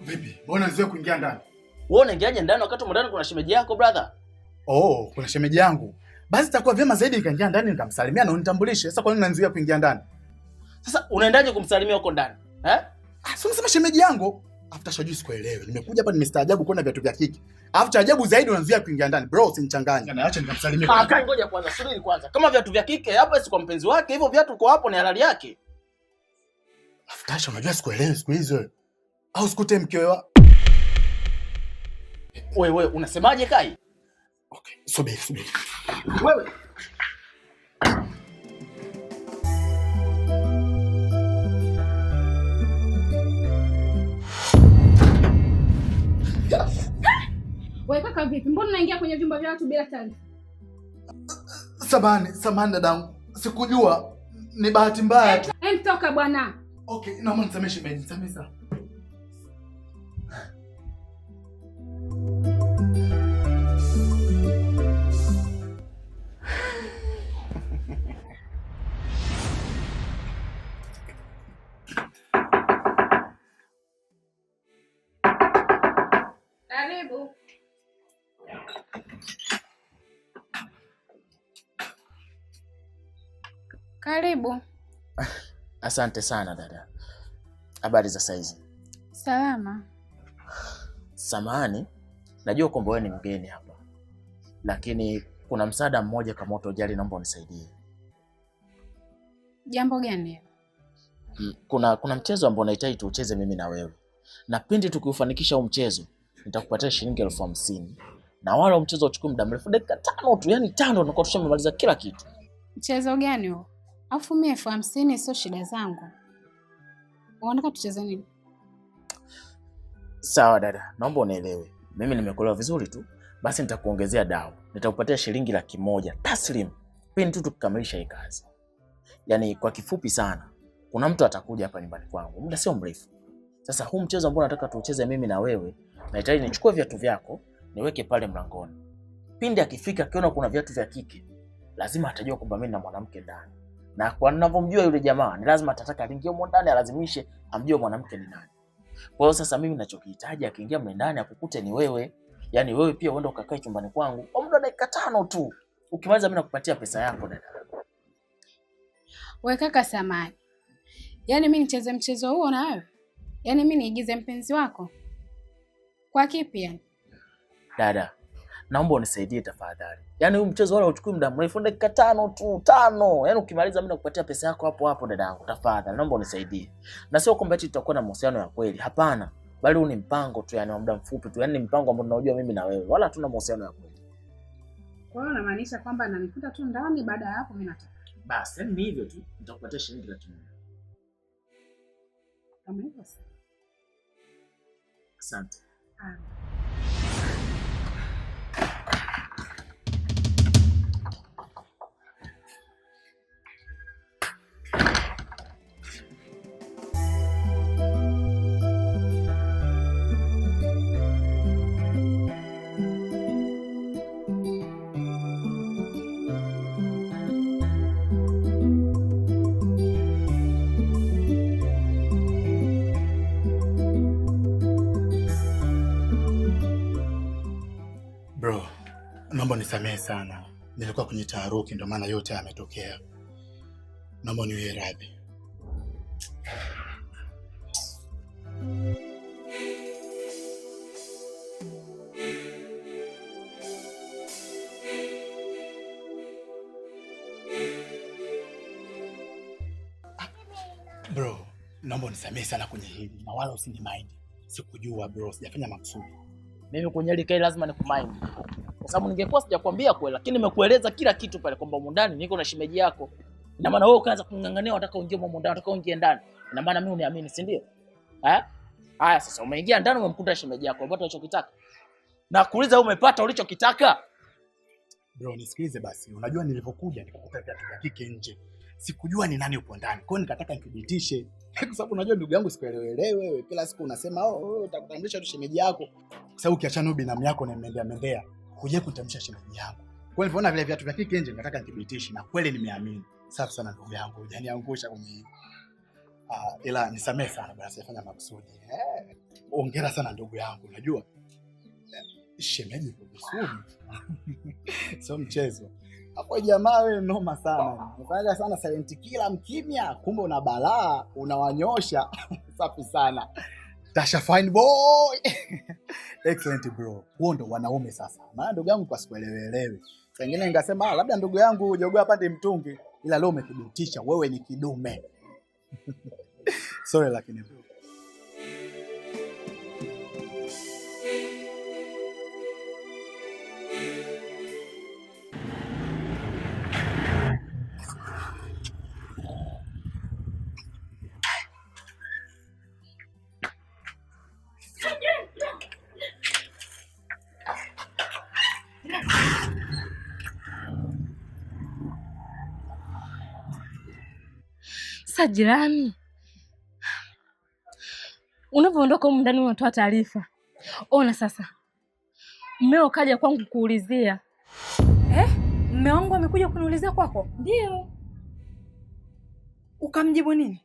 Vipi? Mbona unazia kuingia ndani? Wewe unaingiaje ndani wakati ndani kuna shemeji yako brother? Oh, kuna shemeji yangu. Basi itakuwa vyema zaidi nikaingia ndani nikamsalimia na unitambulishe. Sasa kwa nini unanizuia kuingia ndani? Sasa unaendaje kumsalimia huko ndani? Si unasema shemeji yangu. After shojui sikuelewi. Nimekuja hapa nimestaajabu kuona viatu vya kike. After ajabu zaidi unanizuia kuingia ndani. Bro, usinichanganye. Yaani acha nikamsalimie. Kai ngoja kwanza, subiri kwanza. Kama viatu vya kike hapa si kwa mpenzi wake, hivyo viatu uko hapo ni halali yake. After unajua sikuelewi siku hizo. Au sikute mkewe. Wewe unasemaje Kai? Okay, subiri. Wewe. Wewe kaka vipi? Mbona unaingia kwenye vyumba vya watu bila taarifa? Samahani dadangu. Sikujua. Ni bahati mbaya tu. Toka bwana. Okay, naomba nisamehe shemeji. Nisamehe sana. Karibu. Karibu. Asante sana dada. Habari za saizi? Salama. Samahani, najua kwamba wewe ni mgeni hapa, lakini kuna msaada mmoja kama utojali, naomba unisaidie. Jambo gani? Kuna mchezo ambao nahitaji tuucheze mimi na wewe, na pindi tukiufanikisha huu mchezo nitakupatia shilingi 50,000, na wala mchezo uchukue muda mrefu, dakika 5 tu, yani 5 tunakuwa tumemaliza kila kitu. Mchezo gani huo? Afu mimi 50,000 sio shida zangu. Unataka tucheze nini? Sawa dada, naomba unielewe. Mimi nimekuelewa vizuri tu. Basi nitakuongezea dau. Nitakupatia shilingi 100,000 taslim pindi tu tukikamilisha hii kazi. Yaani kwa kifupi sana, kuna mtu atakuja hapa nyumbani kwangu muda sio mrefu. Sasa huu mchezo ambao nataka tuucheze mimi na wewe, nahitaji nichukue viatu vyako, niweke pale mlangoni. Pindi akifika akiona kuna viatu vya kike, lazima atajua kwamba mimi na mwanamke ndani. Na kwa ninavyomjua yule jamaa, ni lazima atataka aingie huko ndani alazimishe amjue mwanamke ni nani. Kwa hiyo sasa mimi ninachokihitaji akiingia mle ndani akukute ni wewe. Yaani wewe pia uende ukakae chumbani kwangu kwa muda dakika 5 tu. Ukimaliza mimi nakupatia pesa yako dada. Wewe kaka samani. Yaani mimi nicheze mchezo huo na wewe? Yaani mimi niigize mpenzi wako? Kwa kipi yani? Dada, naomba unisaidie tafadhali. Yaani huu mchezo wala uchukui muda mrefu, dakika 5 tu, 5. Yaani ukimaliza mimi nakupatia pesa yako hapo hapo dadangu. Tafadhali naomba unisaidie. Na sio kwamba eti tutakuwa na mahusiano ya kweli. Hapana. Bali huu ni mpango tu, yani wa muda mfupi tu. Yaani ni mpango ambao tunajua mimi na wewe. Wala hatuna mahusiano ya kweli. Kwa hiyo unamaanisha kwamba ananikuta tu ndani baada ya hapo mimi nataka. Basi, yani ni hivyo tu. Nitakupatia shilingi 100,000. Kama hivyo sasa. Asante. naomba nisamehe sana. Nilikuwa kwenye taharuki ndio maana yote yametokea. Naomba niwe radhi. Bro, naomba nisamehe sana kwenye hili na wala usinimind. Sikujua bro, sijafanya makusudi. Mimi kwenye hili kai lazima nikumind. Kwa sababu ningekuwa sijakwambia kweli, lakini nimekueleza kila kitu pale kwamba huko ndani niko na shemeji yako. Ina maana wewe ukaanza kungangania unataka uingie huko ndani, unataka uingie ndani. Ina maana mimi uniamini, si ndio? Haya sasa umeingia ndani umemkuta shemeji yako. Umepata unachokitaka? Na kuuliza umepata ulichokitaka? Bro, nisikilize basi. Unajua nilipokuja nikakuta viatu vya kike nje. Sikujua ni nani upo ndani. Kwa hiyo nikataka nithibitishe. Kwa sababu unajua ndugu yangu sikuelewelewe wewe. Kila siku unasema utakutambulisha tu shemeji yako. Kwa sababu ukiachana binamu yako na mendea. Kuja kutambulisha shemeji yangu. Kwa hiyo nilipoona vile viatu vya kike nje nikataka nithibitishe na kweli nimeamini. Safi sana ndugu yangu. Hujaniangusha kwenye ila nisamehe sana bwana, sifanya makusudi. Hongera sana ndugu yangu. Unajua shemeji kwa kusudi. Sio mchezo. Hapo jamaa wewe noma sana. Unafanya sana silent killer mkimya, kumbe una balaa, unawanyosha. Safi sana. Tasha fine boy. Excellent bro. Huo ndo wanaume sasa. Maana ndugu yangu kwa sikuelewelewe. Sengine ningesema labda ndugu yangu jogoo apande mtungi, ila leo umethibitisha wewe ni kidume. Sorry lakini bro. Sasa jirani, unapoondoka huko ndani unatoa taarifa. Ona sasa, mmeo kaja kwangu kuulizia. Mume wangu amekuja kuniulizia kwako? Ndio. Ukamjibu nini?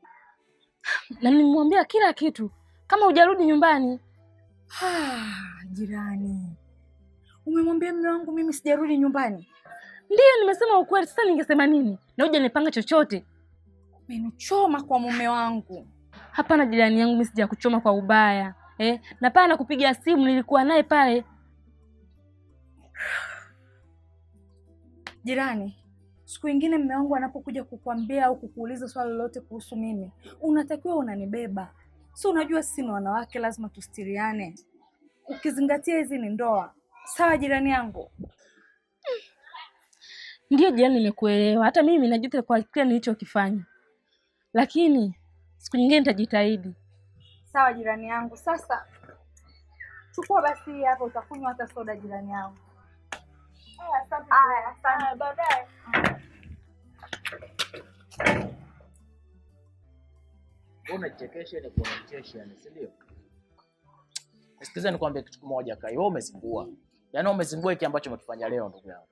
Na nimemwambia kila kitu kama hujarudi nyumbani. Jirani, umemwambia mume wangu mimi sijarudi nyumbani? Ndio, nimesema ukweli. Sasa ningesema nini? Na hujanipanga chochote. Umenichoma kwa mume wangu. Hapana jirani yangu, mimi sijakuchoma kwa ubaya. Na pale nakupigia simu nilikuwa naye pale. Jirani, siku nyingine mume wangu anapokuja kukuambia au kukuuliza swali lolote kuhusu mimi, unatakiwa unanibeba. So unajua sisi ni wanawake, lazima tustiriane. Ukizingatia hizi ni ndoa. Sawa jirani yangu? Ndio jirani, nimekuelewa. Hata mimi najuta kwa kile nilichokifanya. Lakini siku nyingine nitajitahidi. Sawa jirani yangu. Sasa chukua basi hapa, utakunywa hata soda jirani yangu. Asante. Baadaye. Unachekesha ni kuonechesha, si ndio? Sikiza nikwambie kitu kimoja Kai, wewe umezingua. Yaani umezingua hiki ambacho umekifanya leo ndugu yangu.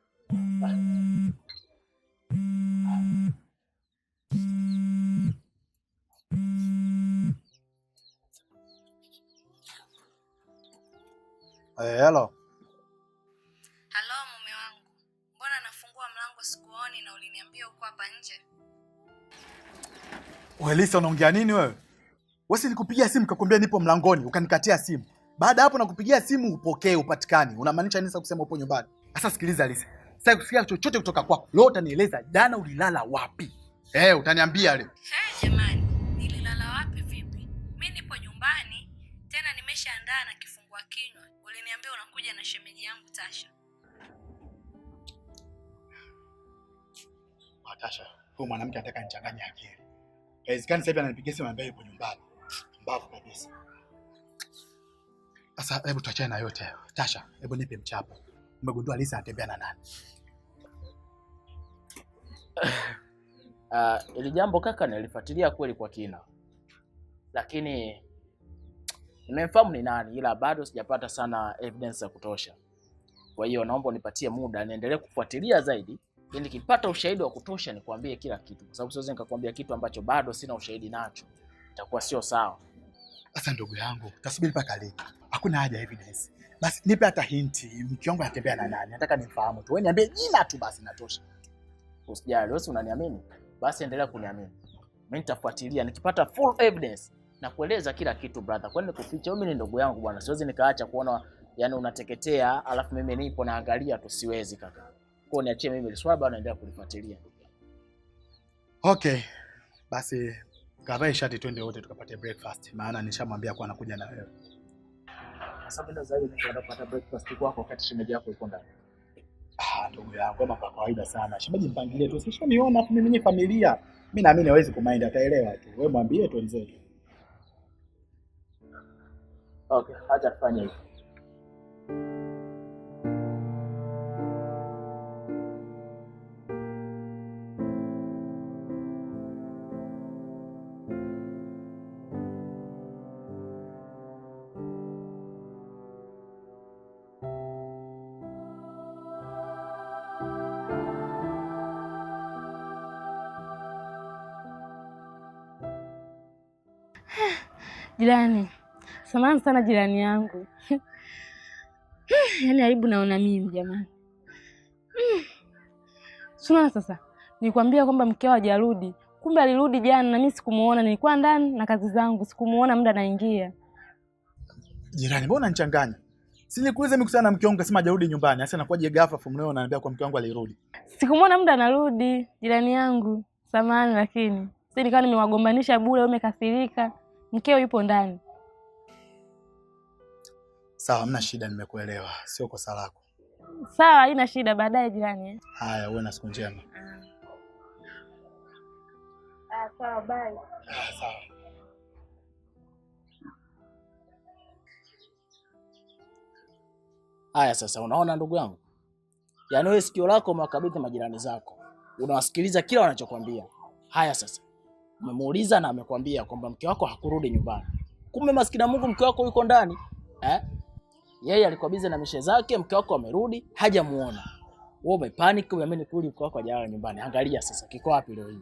Hello. Halo mume wangu. Mbona nafungua mlango sikuoni na uliniambia uko hapa nje? Wewe Lisa, unaongea nini wewe? Wewe nikupigia simu kakwambia nipo mlangoni, ukanikatia simu. Baada hapo nakupigia simu upokee, upatikani. Unamaanisha nini sasa kusema upo nyumbani? Sasa sikiliza Lisa. Sasa kusikia chochote kutoka kwako. Leo utanieleza jana ulilala wapi? Utaniambia leo. Jamani, nililala wapi vipi? Mimi nipo nyumbani, tena nimeshaandaa na kifungua kinywa. Uliniambia unakuja na shemeji yangu Tasha. Tasha, huyu mwanamke anataka nichanganye akili. Haiwezekani sasa hivi ananipigia simu anambia yupo nyumbani. Mbavu kabisa. Sasa hebu tuachane na yote hayo. Tasha, hebu nipe mchapo. Umegundua Lisa anatembea na nani? Ili jambo kaka nilifuatilia kweli kwa kina. Lakini nimemfahamu ni nani, ila bado sijapata sana evidence ya kutosha. Kwa hiyo naomba unipatie muda niendelee kufuatilia zaidi ili nikipata ushahidi wa kutosha nikwambie kila kitu. Kwa sababu siwezi nikakwambia kitu ambacho bado sina ushahidi nacho. Itakuwa sio sawa. Sasa ndugu yangu, tasubiri mpaka lini? Hakuna haja ya evidence. Basi nipe hata hinti, mke wangu anatembea na nani? Nataka nifahamu tu. Wewe niambie jina tu basi natosha. Usijali, wewe unaniamini? Basi endelea kuniamini. Mimi nitafuatilia nikipata full evidence na kueleza kila kitu brother. Kwani kuficha mimi ni ndugu yangu bwana. Siwezi nikaacha kuona yani unateketea alafu mimi nipo naangalia tu, siwezi kaka. Kwa niachie mimi swala bwana, naendelea kulifuatilia. Okay. Basi kavae shati twende wote tukapate breakfast. Maana nishamwambia kwa anakuja na wewe. Sasa ndio zaidi nitaenda kupata breakfast kwako wakati shemeji yako yuko ndani. Ndugu yangu kama kwa kawaida sana. Shemeji mpangilie tu. Sishaniona afu mimi mwenye familia. Mimi naamini hawezi kumind, ataelewa tu. Wewe mwambie tu nzee. Okay, acha tufanye hivyo. Jirani, samahani sana jirani yangu. Yaani aibu naona mimi jamani. Suna sasa, nikwambia kwamba mkeo hajarudi. Kumbe alirudi jana na mimi sikumuona, nilikuwa ndani na kazi zangu, sikumuona muda naingia. Jirani, mbona unanichanganya? Si nikuuliza mikutana na mke wangu kasema hajarudi nyumbani. Sasa nakuaje ghafla from leo unaniambia kwa mke wangu alirudi? Sikumuona muda narudi, jirani yangu. Samahani lakini sisi nikawa nimewagombanisha bure, umekasirika. Mkeo yupo ndani. Sawa, hamna shida, nimekuelewa. Sio kosa lako. Sawa, haina shida, baadaye jirani. Haya, uwe na siku njema. Sawa, bye. Sawa. Haya sasa, unaona ndugu yangu? Yaani wewe sikio lako umewakabidhi majirani zako. Unawasikiliza kila wanachokwambia. Haya sasa. Umemuuliza na amekwambia kwamba mke wako hakurudi nyumbani. Kumbe maskini Mungu mke wako yuko ndani. Yeye alikuwa busy na mishe zake, mke wako amerudi, hajamuona. Wewe umepanic, umeamini kuli mke wako hajalala nyumbani. Angalia sasa kiko wapi leo hii.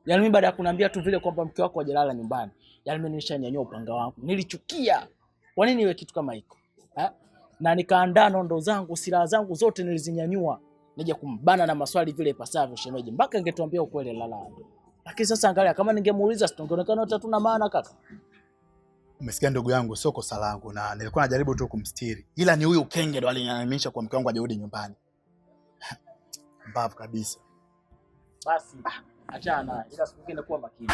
Yaani mimi baada ya kuniambia tu vile kwamba mke wako hajalala nyumbani, yaani mimi nilishanyanyua upanga wangu. Nilichukia. Kwa nini iwe kitu kama hiko? Na nikaandaa nondo zangu, silaha zangu zote nilizinyanyua. Nije kumbana na maswali vile ipasavyo shemeji. Mpaka ingetuambia ukweli lala. Lakini sasa angalia, kama ningemuuliza sitongeonekana wote tuna maana kaka. Umesikia ndugu yangu, sio kosa langu na nilikuwa najaribu tu kumstiri. Ila ni huyu kenge ndo aliniamisha kwa mke wangu hajarudi nyumbani. Mbavu kabisa. Basi, achana, ila siku nyingine kuwa makini.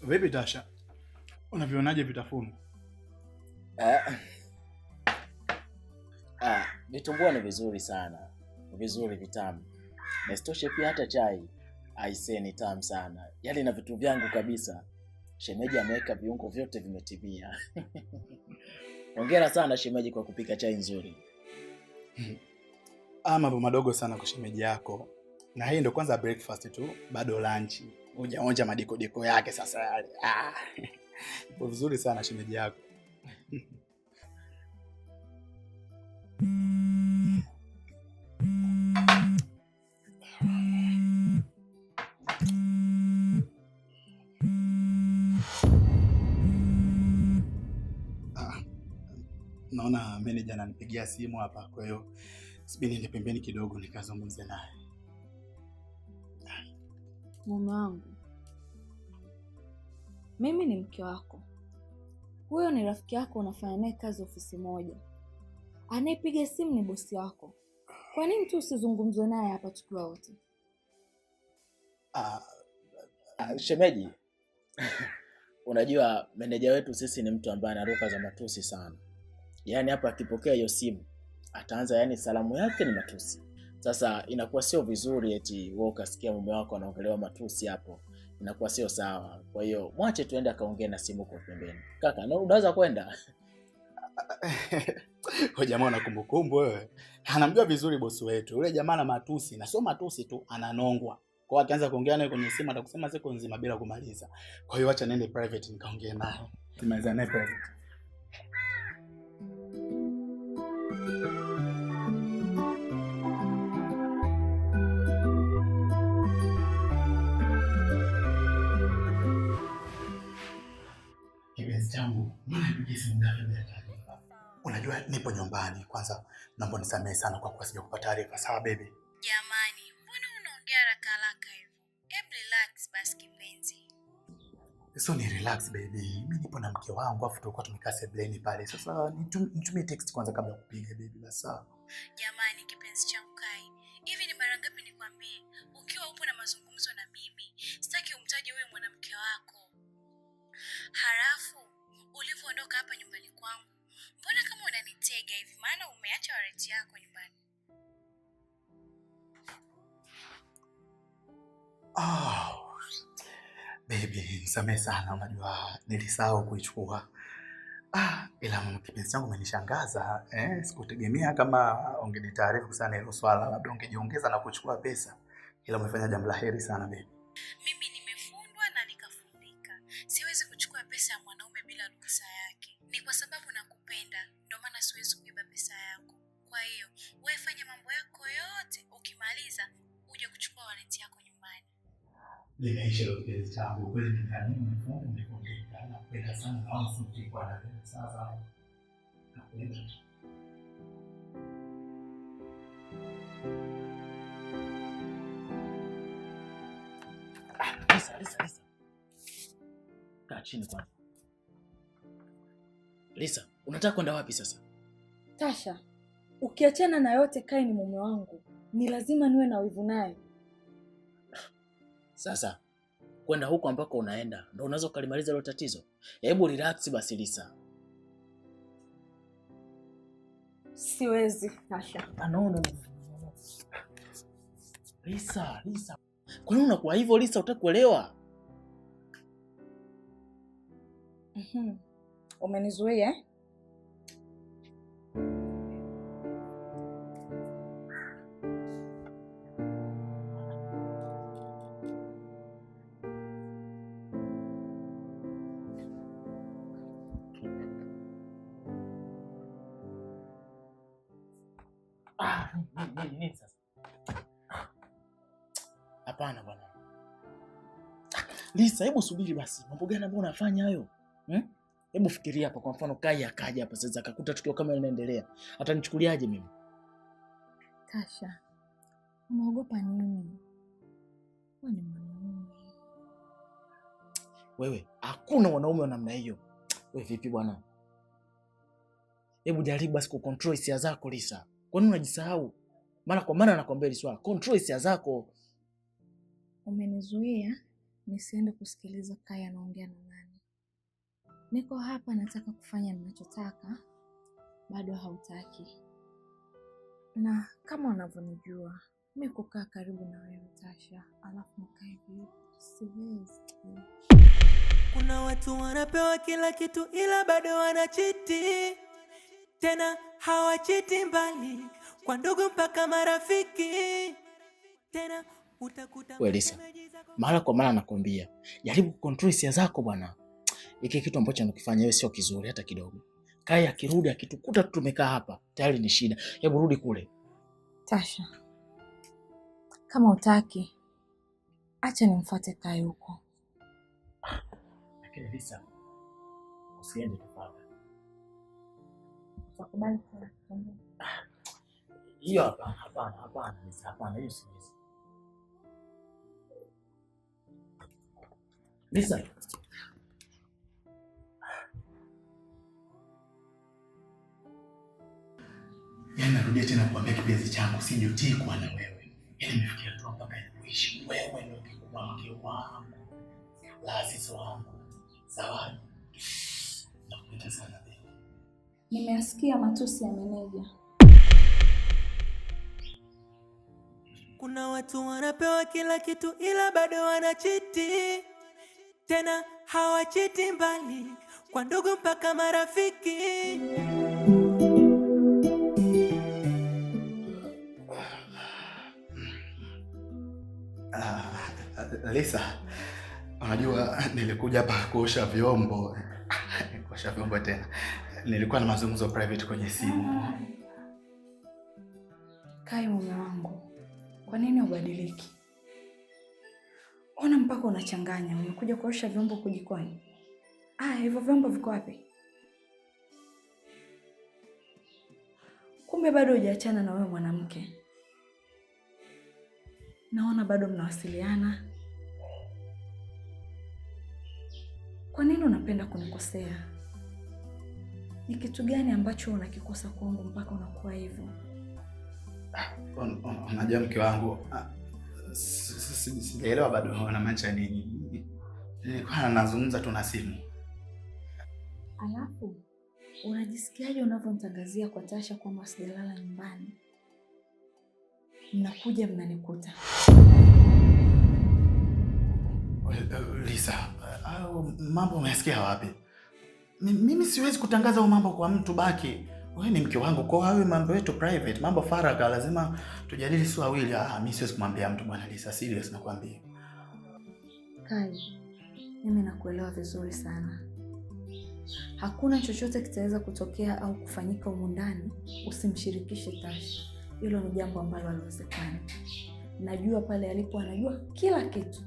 Vipi Tasha? Unavionaje vitafuno? Vitumbua ni vizuri sana. Vizuri vitamu. Na isitoshe pia hata chai aisee ni tamu sana. Yaani na vitu vyangu kabisa. Shemeji ameweka viungo vyote vimetimia. Hongera sana shemeji kwa kupika chai nzuri. Mambo madogo sana kwa shemeji yako. Na hii ndo kwanza breakfast tu, bado lunch. Onja madiko yake sasa yale. Ipo vizuri sana shemeji yako. Naona manager ananipigia simu hapa, kwa hiyo sibini niende pembeni kidogo nikazungumze naye. Mume wangu, mimi ni mke wako. Huyo ni rafiki yako, unafanya naye kazi ofisi moja. Anayepiga simu ni bosi wako. Kwa nini tu usizungumzwe naye hapa tukiwa wote? Shemeji, unajua meneja wetu sisi ni mtu ambaye anaruka za matusi sana. Yaani hapa akipokea hiyo simu ataanza, yani salamu yake ni matusi. Sasa inakuwa sio vizuri eti wewe ukasikia mume wako anaongelewa matusi hapo. Inakuwa sio sawa. Kwa hiyo mwache tuende akaongee na simu kwa pembeni. Kaka, na unaweza kwenda? Kwa jamaa na kumbukumbu wewe. Anamjua vizuri bosi wetu. Yule jamaa na matusi, na sio matusi tu, ananongwa. Kwa hiyo akianza kuongea naye kwenye simu atakusema siku nzima bila kumaliza. Kwa hiyo acha nende private nikaongee naye. Tumaliza naye private. Unajua nipo nyumbani. Kwanza naomba nisamehe sana kwa kuwa sijakupa taarifa. Sawa baby? Jamani, mbona unaongea haraka haraka hivyo? Hebu relax basi kipenzi. So ni relax baby. Mimi nipo na mke wangu afu tulikuwa tumekaa sebleni pale. Sasa nitumie text kwanza kabla ya kupiga baby basi. Sawa? Jamani kipenzi changu Kai. Hivi ni mara ngapi nikwambie ukiwa upo na mazungumzo na mimi, sitaki umtaje huyo mwanamke wako. Halafu ulivyoondoka hapa nyumbani kwangu, mbona kama unanitega hivi, maana umeacha wallet yako nyumbani? Oh, baby, nisamehe sana, unajua nilisahau kuichukua. Ila kipenzi changu umenishangaza. Sikutegemea kama ungenitaarifu sana hilo swala, labda ungejiongeza na kuchukua pesa. Ila umefanya jambo la heri sana baby. Mimi nimefundwa na nikafundika. Siwezi kuchukua pesa ya mwanaume bila ruhusa yake. Ni kwa sababu nakupenda, ndio maana siwezi kuiba pesa yako. Kwa hiyo, wewe fanya mambo yako yote, ukimaliza uje kuchukua wallet yako nyumbani. Nimeisha ile kipenzi changu, kweli nimefundika, nakupenda sana na wala sikuwa na pesa. Sasa nakupenda. Lisa. Kaa chini kwanza. Lisa, unataka kwenda wapi sasa? Tasha, ukiachana na yote Kai ni mume wangu. Ni lazima niwe na wivu naye. Sasa, kwenda huko ambako unaenda, ndio unaweza kulimaliza hilo tatizo. Hebu relax basi Lisa. Siwezi, Tasha. No. Lisa. Kwa nini unakuwa hivyo Lisa, utaki kuelewa? Umenizuia eh? Nini sasa? Hapana bwana. Lisa, hebu subiri basi. Mambo gani ambayo unafanya hayo? Hebu fikiria hapa, kwa mfano Kai akaja hapa sasa akakuta tukio kama linaendelea. Atanichukuliaje mimi? Tasha, unaogopa nini? Wewe ni mwanaume. Wewe, hakuna wanaume wa namna hiyo. Wewe vipi bwana? Hebu jaribu basi kucontrol hisia zako Lisa. Kwa nini unajisahau? Mara kwa mara nakwambia hili swala, control hisia zako. Umenizuia nisiende kusikiliza Kai anaongea na nani. Niko hapa nataka kufanya ninachotaka, bado hautaki. Na kama unavyonijua, mimi kukaa karibu na wewe Tasha, alafu nikae hivi, siwezi. Kuna watu wanapewa kila kitu ila bado wanachiti. Tena hawachiti mbali, kwa ndugu mpaka marafiki. Tena utakuta wewe Lisa, mara kwa mara nakwambia, jaribu kucontrol hisia zako bwana. Hiki kitu ambacho anakifanya wewe sio kizuri hata kidogo. Kai akirudi akitukuta tumekaa hapa, tayari ni shida. Hebu rudi kule. Tasha, kama utaki, acha nimfuate Kai huko. Lakini Lisa, usiende tafadhali. Utakubali kuenda? Hiyo hapana Lisa, hapana, hiyo siwezi. Lisa. Narudia tena kuambia kipenzi changu, sijutii kuwa na wewe. Nimefikia tu mpaka kuishi wewe ndio kikubwa mke wangu. Lazizo wangu. Zawadi. Nakupenda sana baby. Nimeasikia matusi ya meneja. Kuna watu wanapewa kila kitu ila bado wanachiti, tena hawachiti mbali, kwa ndugu mpaka marafiki. Lisa, unajua nilikuja hapa kuosha vyombo. Kuosha vyombo tena. Nilikuwa na mazungumzo private kwenye simu. Kai, mume wangu, kwa nini ubadiliki? Ona mpaka unachanganya. Umekuja kuosha vyombo kujikoni. Hivyo vyombo viko wapi? Kumbe bado hujaachana na wewe mwanamke. Naona bado mnawasiliana. Kwa nini unapenda kunikosea? Ni kitu gani ambacho unakikosa kwangu mpaka unakuwa hivyo? Unajua mke wangu, sijaelewa bado unamaanisha nini. Nilikuwa nazungumza tu na simu. Alafu unajisikiaje unavyonitangazia kwa Tasha kwamba sijalala nyumbani? Mnakuja mnanikuta. Lisa, mambo umesikia wapi? Mimi siwezi kutangaza mambo kwa mtu baki. Wewe ni mke wangu, kwa wewe mambo yetu private, mambo faragha lazima tujadili sio wawili. Mimi siwezi kumwambia mtu bwana Lisa, serious nakwambia. Kai, mimi nakuelewa vizuri sana. Hakuna chochote kitaweza kutokea au kufanyika humu ndani usimshirikishe Tasha. Hilo ni jambo ambalo haliwezekani. Najua pale alipo anajua kila kitu.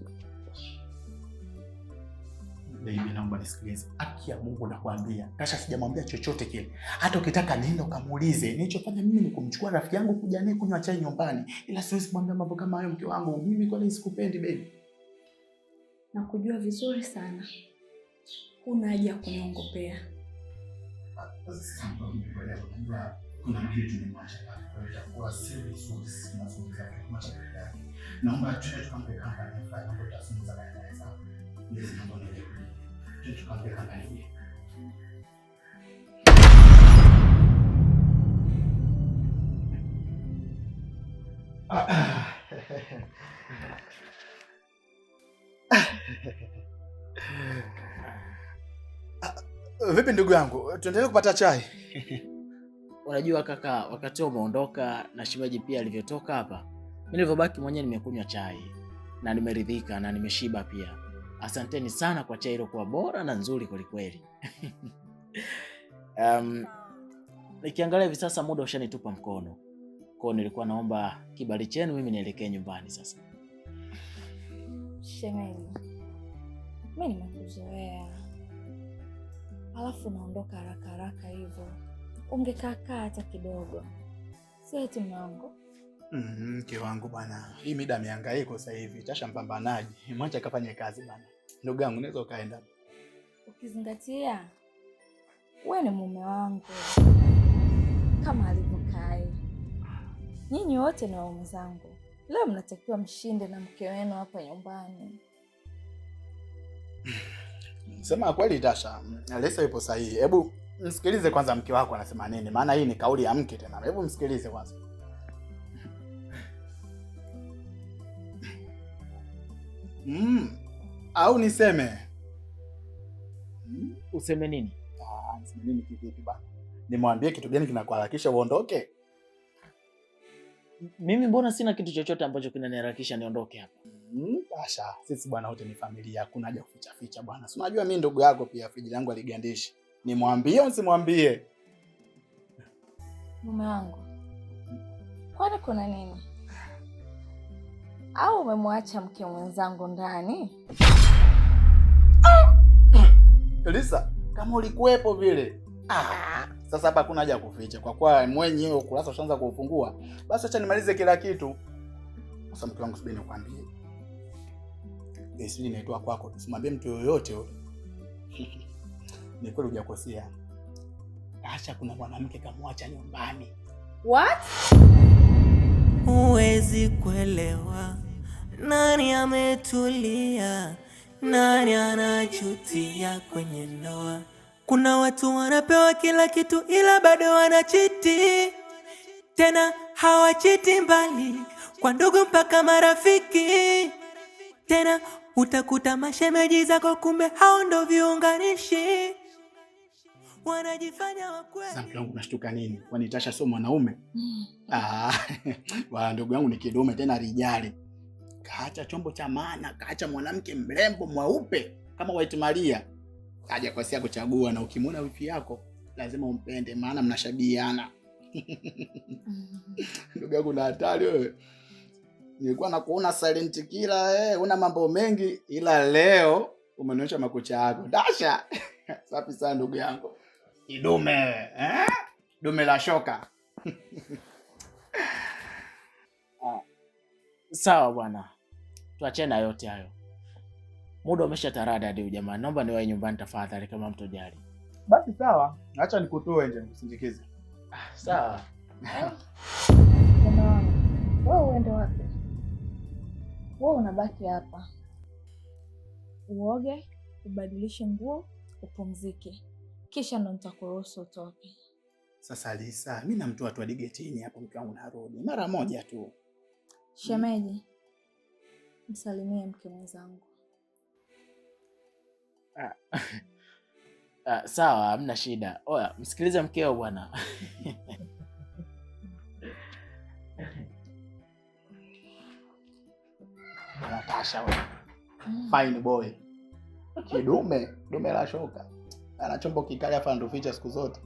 Baby, naomba nisikilize. Haki ya Mungu nakwambia, Tasha sijamwambia chochote kile. Hata ukitaka nenda ukamuulize. Nilichofanya mimi ni kumchukua rafiki yangu kuja naye kunywa chai nyumbani. Ila siwezi kumwambia mambo kama hayo mke wangu. Mimi kwani sikupendi baby. Nakujua vizuri sana. Huna haja ya kuniongopea. Kuna kitu nimemwacha hapa. Itakuwa siri nzuri tunazungumza kwa machafuko yake. Naomba tuende tukampe kampani fulani ambayo tutazungumza naye sana. Ndio mambo ndio. Tuende tukampe kampani. Vipi ndugu yangu? Tuendelee kupata chai? Unajua kaka, wakati umeondoka na shemeji pia alivyotoka hapa, mimi nilivyobaki mwenyewe nimekunywa chai na nimeridhika na nimeshiba pia. Asanteni sana kwa chai iliyokuwa bora na nzuri kweli. Nikiangalia hivi sasa muda ushanitupa mkono. Kwa nilikuwa naomba kibali chenu mimi nielekee nyumbani sasa. Shemeji, mimi nimekuzoea. Alafu naondoka haraka hivyo. Ungekaa hata kidogo. Si eti mwanangu. Mke wangu bwana. Hii mida mihangaiko sasa hivi. Tasha mpambanaji. Mwacha kafanye kazi bwana. Ndugu yangu unaweza kaenda. Ukizingatia wewe ni mume wangu. Kama alivyokai. Nyinyi wote ni waume zangu. Leo mnatakiwa mshinde na mke wenu hapa nyumbani. Sema kweli Tasha. Lesa yupo sahihi. Hebu msikilize kwanza mke wako anasema nini. Maana hii ni kauli ya mke tena. Hebu msikilize kwanza. Au niseme? Useme nini? Niseme nini kivipi bana? Nimwambie kitu gani kinakuharakisha uondoke? Mimi mbona sina kitu chochote ambacho kinaniharakisha niondoke hapa? Tasha, sisi bwana wote ni familia. Hakuna haja kuficha bwana. Si unajua mimi ndugu yako pia, friji langu aligandishi. Nimwambie au usimwambie? Mume wangu, kwani kuna nini? Au umemwacha mke mwenzangu ndani? Lisa, kama ulikuwepo vile. Sasa hapa hakuna haja kuficha. Kwa kuwa mwenyewe ukurasa ushaanza kuufungua, basi acha nimalize kila kitu. Sasa mke wangu, subiri nikwambie. Siri inaitwa kwako. Usimwambie mtu yoyote yule. Ni kweli hujakosea. Tasha kuna mwanamke kamwacha nyumbani. What? Huwezi kuelewa nani ametulia, nani anachutia kwenye ndoa. Kuna watu wanapewa kila kitu ila bado wanachiti, tena hawachiti mbali, kwa ndugu mpaka marafiki. Tena utakuta mashemeji zako, kumbe hao ndo viunganishi, wanajifanya wakweli. Sasa mke wangu unashtuka nini? Kwani Tasha sio mwanaume? Wala ndugu yangu ni kidume tena rijali. Kaacha chombo cha maana, kaacha mwanamke mrembo mweupe kama White Maria. Kaja kwa sia kuchagua, na ukimwona wifi yako lazima umpende, maana mnashabihiana. Ndugu yangu na hatari wewe. Nilikuwa nakuona silent killer, una mambo mengi, ila leo umenionyesha makucha yako. Tasha. Safi sana ndugu yangu. Kidume, dume la shoka. Sawa bwana. Tuachane na yote hayo. Muda umeshatarada hadi jamani. Naomba niwae nyumbani tafadhali kama mtojali. Basi sawa. Acha nikutoe nje usindikize. Sawa. Wewe uende wapi? Wewe unabaki hapa. Uoge, ubadilishe nguo, upumzike. Kisha ndo nitakuruhusu utoke. Sasa Lisa, mimi namtoa tu hadi getini hapo, mke wangu narudi mara moja tu. Shemeji, msalimie mke mwenzangu. Sawa, hamna shida. Oya, msikilize mkeo bwana. Natasha wewe. Fine boy. Kidume, dume la shoka. Ana chombo kikali hapa ndo ficha siku zote.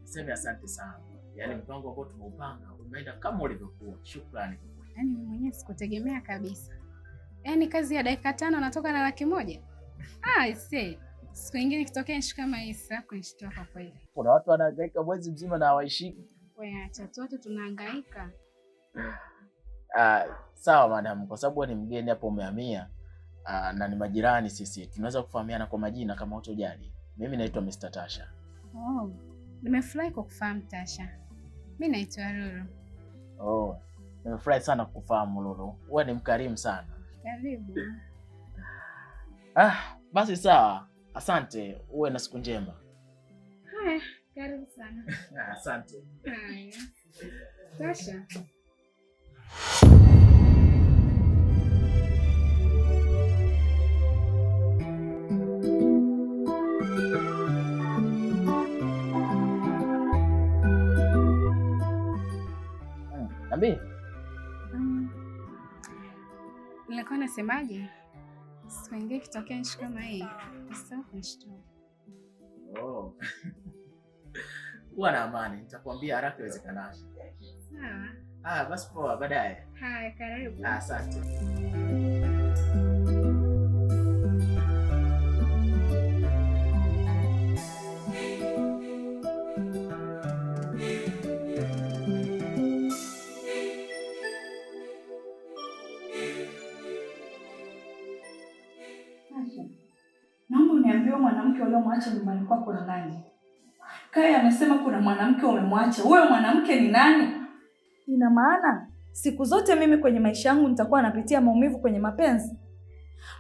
Sema asante sana. Yaani mpango ambao tumeupanga umeenda kama ulivyokuwa. Shukrani. Yaani mimi mwenyewe sikutegemea kabisa. Yaani kazi ya dakika 5 natoka na 100,000. Siku nyingine kitokea issue kama hii sasa kunishtua kwa kweli. Kuna watu wanahangaika mwezi mzima na hawaishiki. Wewe acha tu, watu tunahangaika. Sawa madam, kwa sababu ni mgeni hapo umehamia na ni majirani sisi. Tunaweza kufahamiana kwa majina kama hutojali. Mimi naitwa Mr. Tasha. Oh, nimefurahi kukufahamu Tasha. Mimi naitwa Lulu. Oh, nimefurahi sana kukufahamu Lulu. Wewe ni mkarimu sana. Karibu. Basi sawa. Asante. Uwe na siku njema. Haya, karibu sana. Asante. Haya. Tasha. Niambie. Nilikuwa nasemaje? Siku nyingine kitokea issue kama hii, usisahau kunishtua. Oh. Kuwa na amani, nitakwambia haraka iwezekanavyo. Sawa. Basi poa, baadaye. Haya, karibu. Asante. Naomba uniambie mwanamke uliomwacha nyumbani kwako ni nani? Kaya amesema kuna mwanamke umemwacha. Huyo mwanamke ni nani? Ina maana siku zote mimi kwenye maisha yangu nitakuwa napitia maumivu kwenye mapenzi?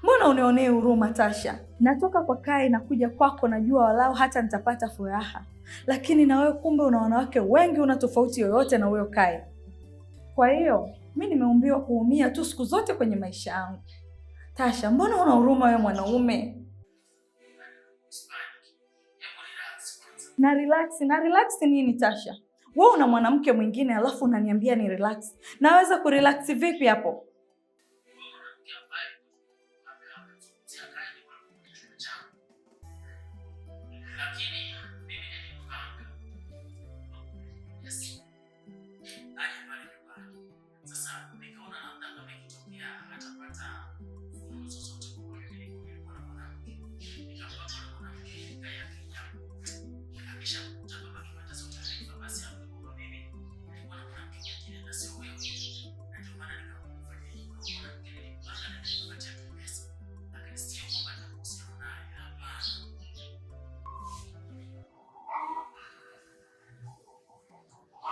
Mbona unionee huruma Tasha? Natoka kwa Kai na kuja kwako, najua walao hata nitapata furaha. Lakini na wewe kumbe una wanawake wengi, una tofauti yoyote na huyo Kai. Kwa hiyo mimi nimeumbiwa kuumia tu siku zote kwenye maisha yangu. Tasha, mbona una huruma wewe mwanaume? Na relax nini Tasha? Wewe una mwanamke mwingine alafu unaniambia ni relax. Naweza kurelax vipi hapo?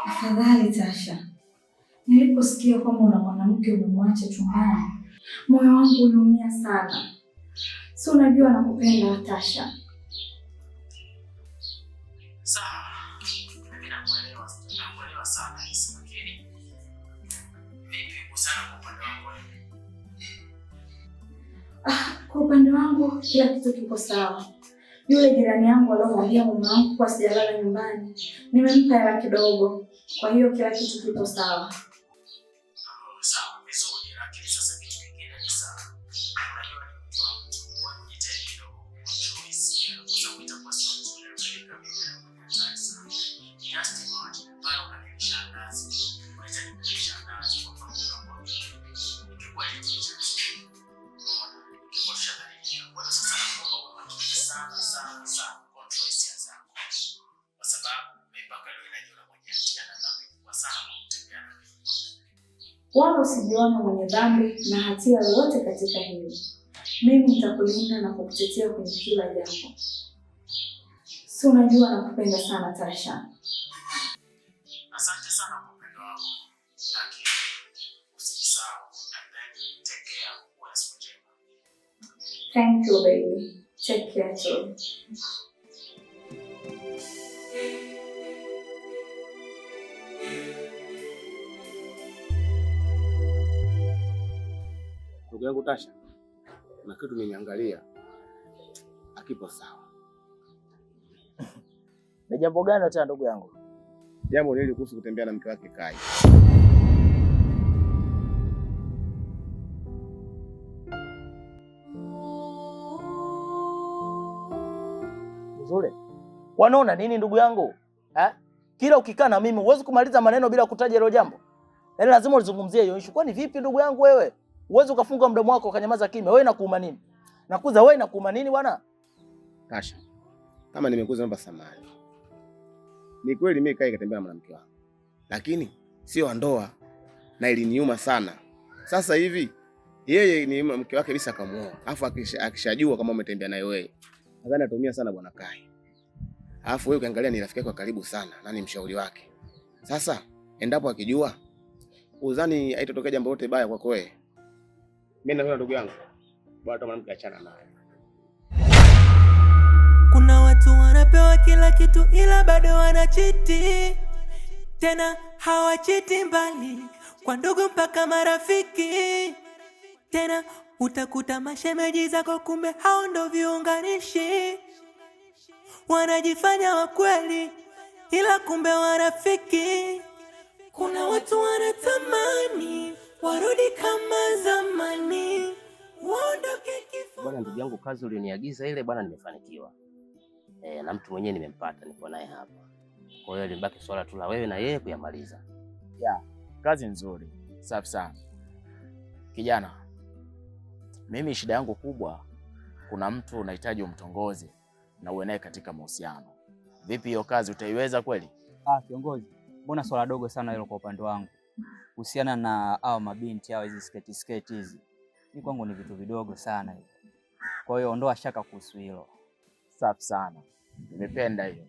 Afadhali Tasha, niliposikia kwamba una mwanamke umemwacha chumbani, moyo wangu uliumia sana. Si unajua nakupenda Tasha. Kwa upande wangu kila kitu kipo sawa. Yule jirani yangu aliyomwambia mume wangu kwa sijalala nyumbani, nimempa hela kidogo. Kwa hiyo kila kitu kipo sawa. Sawa, vizuri, lakini sasa kitu kingine ni sawa. Unajua ni mtu wa mtu, jitahidi kidogo kuchoice, kwa sababu itakuwa sio nzuri kupeleka mimi sana. Just imagine, pale unanilisha nazi, unahitaji kulisha nazi kwa mfano kama ingekuwa ile kitu. Kwa shadalika. Kwa hiyo sasa naomba umakini sana control hisia zako. Kwa sababu mipaka leo inajiona mwenye hatia na dhambi kwa sana kutembea na wewe. Wala usijione mwenye dhambi na hatia yoyote katika hili. Mimi nitakulinda na kukutetea kwenye kila jambo. Si unajua nakupenda sana Tasha. Asante sana kwa upendo wako. Lakini usisahau and then take care kwa siku njema. Thank you baby. Take care too. Ndugu yangu Tasha, na kitu nimeangalia akipo sawa. Ni jambo gani tena ndugu yangu? Jambo hili kuhusu kutembea na mke wake Kai. Mzuri. Wanaona nini ndugu yangu? Kila ukikaa na mimi huwezi kumaliza maneno bila kutaja hilo jambo. Yaani lazima ulizungumzie hiyo issue. Kwani vipi ndugu yangu wewe? Huwezi ukafunga mdomo wako ukanyamaza kimya. Wewe inakuuma nini? Nakuza wewe inakuuma nini bwana? Tasha, kama nimekuza naomba samahani. Ni kweli mimi Kai katembea na mwanamke wangu. Lakini sio ndoa na iliniuma sana. Sasa hivi yeye ni mke wake bisa kamuoa. Alafu akishajua kama umetembea naye wewe, nadhani ataumia sana bwana Kai. Alafu wewe ukiangalia ni rafiki yako karibu sana na ni mshauri wake. Sasa endapo akijua, uzani haitatokea jambo lote baya kwako wewe. Mimi na ndugu yangu, bwana mwanamke achana naye. Kuna watu wanapewa kila kitu ila bado wanachiti. Tena hawachiti mbali, kwa ndugu mpaka marafiki. Tena utakuta mashemeji zako kumbe hao ndo viunganishi. Wanajifanya wa kweli ila kumbe warafiki. Kuna watu wanatamani warudi kama zamani, waondoke kifo. Bwana ndugu yangu, kazi ulioniagiza ile bwana nimefanikiwa. Na mtu mwenyewe nimempata, niko naye hapa. Kwa hiyo libaki swala tu la wewe na yeye kuyamaliza. Kazi nzuri. Safi sana. Kijana, mimi shida yangu kubwa, kuna mtu unahitaji umtongoze na uwe naye katika mahusiano. Vipi hiyo kazi utaiweza kweli? Kiongozi, mbona swala dogo sana hilo kwa upande wangu. Kuhusiana na hao mabinti hao hizi sketi hizi. Ni kwangu ni vitu vidogo sana hivi. Kwa hiyo ondoa shaka kuhusu hilo. Safi sana. Nimependa hiyo.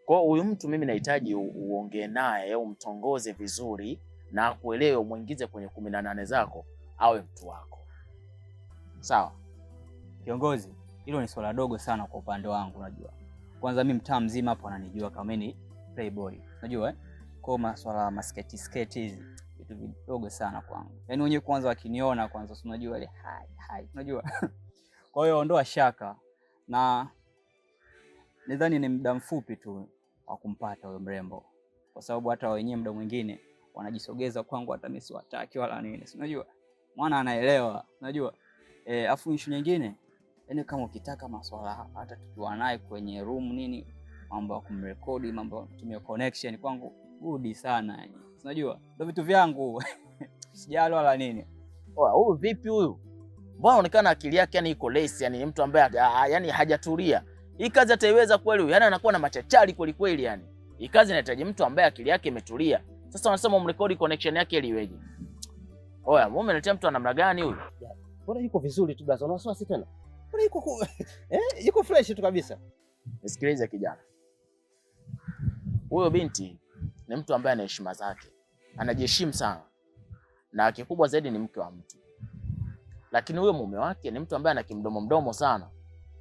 Kwa huyu mtu mimi nahitaji uongee naye, umtongoze vizuri na akuelewe, umuingize kwenye 18 zako, awe mtu wako. Sawa? Kiongozi, hilo ni swala dogo sana kwa upande wangu unajua. Kwanza mimi mtaa mzima hapo ananijua kama mimi playboy. Unajua Kwa masuala masketi hizi vitu vidogo sana kwangu. Yaani wenyewe kwanza wakiniona kwanza unajua ile hai unajua. Kwa hiyo ondoa shaka na nadhani ni muda mfupi tu wa kumpata huyo mrembo. Kwa sababu hata wenyewe muda mwingine wanajisogeza kwangu hata mimi siwataki wala nini. Unajua? Mwana anaelewa, unajua? Afu issue nyingine, yaani kama ukitaka masuala hata tukiwa naye kwenye room nini, mambo ya kumrekodi, mambo ya kutumia connection kwangu good sana yani. Unajua? Ndio vitu vyangu. Sijalo wala nini. Huyu vipi huyu? Mbona unaonekana akili yake yani iko lazy, yani mtu ambaye yani hajatulia. Hii kazi ataiweza kweli huyu? Yani anakuwa na machachari kweli kweli yani. Hii kazi inahitaji mtu ambaye akili yake imetulia. Sasa wanasema umrekodi connection yake ili iweje? Mume unaletea mtu namna gani huyu? Bora yuko vizuri tu blaza, unawasiwasi tena? Bora yuko yuko fresh tu kabisa. Nisikilize kijana. Huyo binti ni mtu ambaye ana heshima zake. Anajiheshimu sana. Na kikubwa zaidi ni mke wa mtu. Lakini huyo mume wake ni mtu ambaye ana kimdomo sana.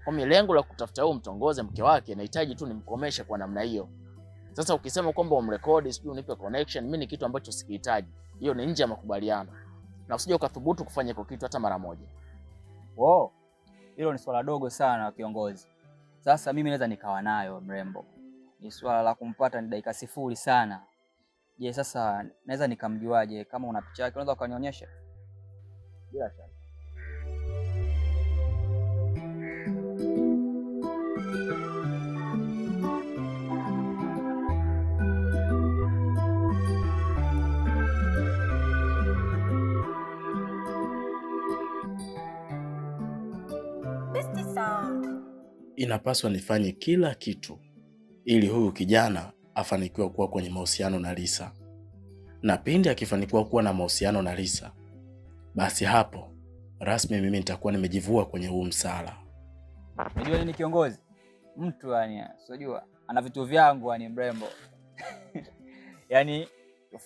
Kwa lengo la kutafuta huyo mtongoze mke wake, nahitaji tu nimkomeshe kwa namna hiyo. Sasa ukisema kwamba umrekodi sijui unipe connection, mimi ni kitu ambacho sikihitaji. Hiyo ni nje ya makubaliano. Na usije ukathubutu kufanya hiyo kitu hata mara moja. hilo ni swala dogo sana kiongozi. Sasa mimi naweza nikawa nayo mrembo, ni swala la kumpata ni dakika 0 sana. Je, sasa naweza nikamjuaje? Kama una picha yake unaweza ukanionyesha? Bila shaka. Inapaswa nifanye kila kitu ili huyu kijana afanikiwe kuwa kwenye mahusiano na Lisa. Na pindi akifanikiwa kuwa na mahusiano na Lisa, basi hapo rasmi mimi nitakuwa nimejivua kwenye huu msala. Unajua nini kiongozi? Mtu yani, unajua ana vitu vyangu yani mrembo. Yaani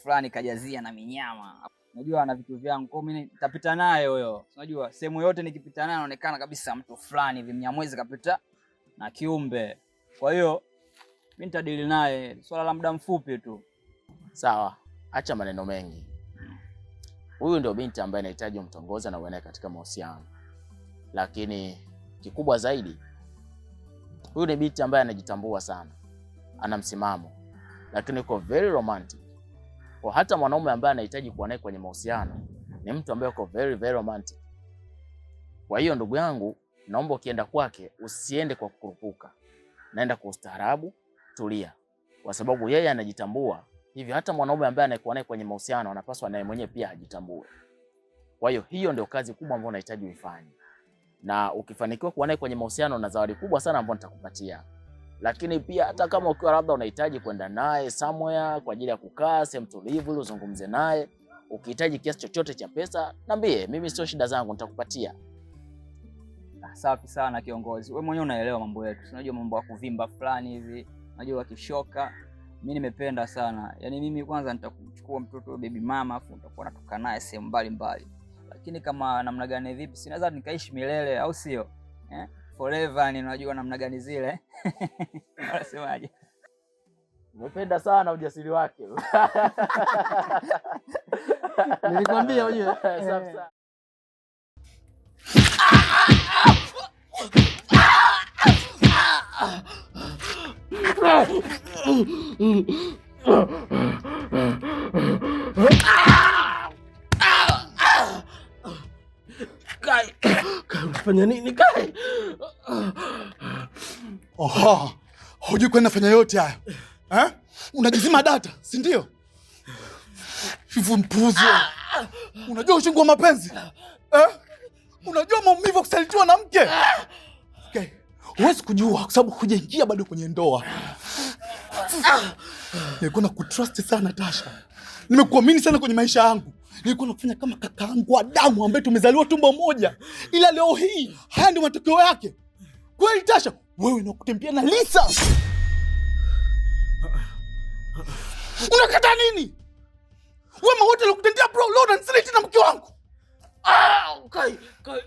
fulani kajazia na minyama. Unajua ana vitu vyangu, kwa mimi nitapita naye huyo. Unajua sehemu yote nikipita naye anaonekana kabisa mtu fulani hivi mnyamwezi kapita na kiumbe. Kwa hiyo mimi nitadili naye swala la muda mfupi tu. Sawa, acha maneno mengi. Huyu ndio binti ambaye anahitaji umtongoza na uende katika mahusiano. Lakini kikubwa zaidi, huyu ni binti ambaye anajitambua sana. Ana msimamo, lakini yuko very romantic. Kwa hata mwanaume ambaye anahitaji kuwa naye kwenye mahusiano ni mtu ambaye yuko very very romantic. Kwa hiyo ndugu yangu, naomba ukienda kwake usiende kwa kukurupuka. Naenda kwa ustaarabu, tulia. Kwa sababu yeye anajitambua. Hivi hata mwanaume ambaye anakuwa naye kwenye mahusiano anapaswa naye mwenyewe pia ajitambue. Kwa hiyo ndio kazi kubwa ambayo unahitaji uifanye. Na ukifanikiwa kuwa naye kwenye mahusiano na zawadi kubwa sana ambayo nitakupatia. Lakini pia hata kama ukiwa labda unahitaji kwenda naye somewhere kwa ajili ya kukaa sehemu tulivu ili uzungumze naye, ukihitaji kiasi chochote cha pesa, niambie, mimi sio shida zangu nitakupatia. Safi sana kiongozi. Wewe mwenyewe unaelewa mambo yetu. Unajua mambo ya kuvimba fulani hivi. Unajua kishoka. Mimi nimependa sana. Yaani mimi kwanza nitakuchukua mtoto baby mama afu nitakuwa natoka naye sehemu mbalimbali. Lakini kama namna gani vipi? Sinaweza nikaishi milele au sio? Forever ni unajua namna gani zile. Unasemaje? Nimependa sana ujasiri wake. Nilikwambia ujue. Safi sana. Kai, unafanya nini Kai? Oho, hujui kwa nafanya yote haya. Unajizima data, si ndio? Hivu mpuzi. Unajua uchungu wa mapenzi? Unajua maumivu kusalitiwa na mke? Okay. Huwezi kujua kwa sababu hujaingia bado kwenye ndoa. Nilikuwa nakutrust sana Tasha. Nimekuamini sana kwenye maisha yangu. Nilikuwa nakufanya kama kakaangu wa damu ambaye tumezaliwa tumbo moja. Ila leo hii haya ndio matokeo yake. Kweli Tasha, wewe unakutembea na Lisa. Unakata nini? Wewe wote unakutendea bro, Lord and Silent na mke wangu. Kai,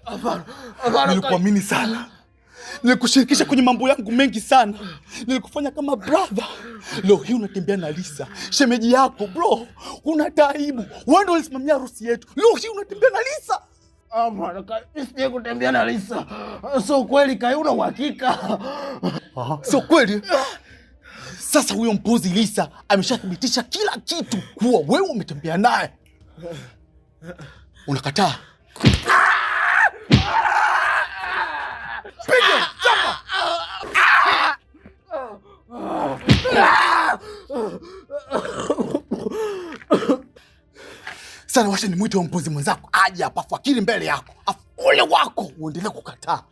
hapana. Nilikuamini sana. Nilikushirikisha kwenye mambo yangu mengi sana. Nilikufanya kama brother. Leo hii unatembea na Lisa, shemeji yako bro. Una taibu. Wewe ndio ulisimamia harusi yetu. Leo hii unatembea na Lisa. Bwana Kai, sije kutembea na Lisa. Sio kweli Kai, una uhakika? Sio kweli? Sasa huyo mpuzi Lisa ameshathibitisha kila kitu kuwa wewe umetembea naye. Unakataa? Piga, chapa! Sana washa nimwite wa mpuzi mwenzako aje hapa fakiri mbele yako. Afu ole wako uendelee kukataa.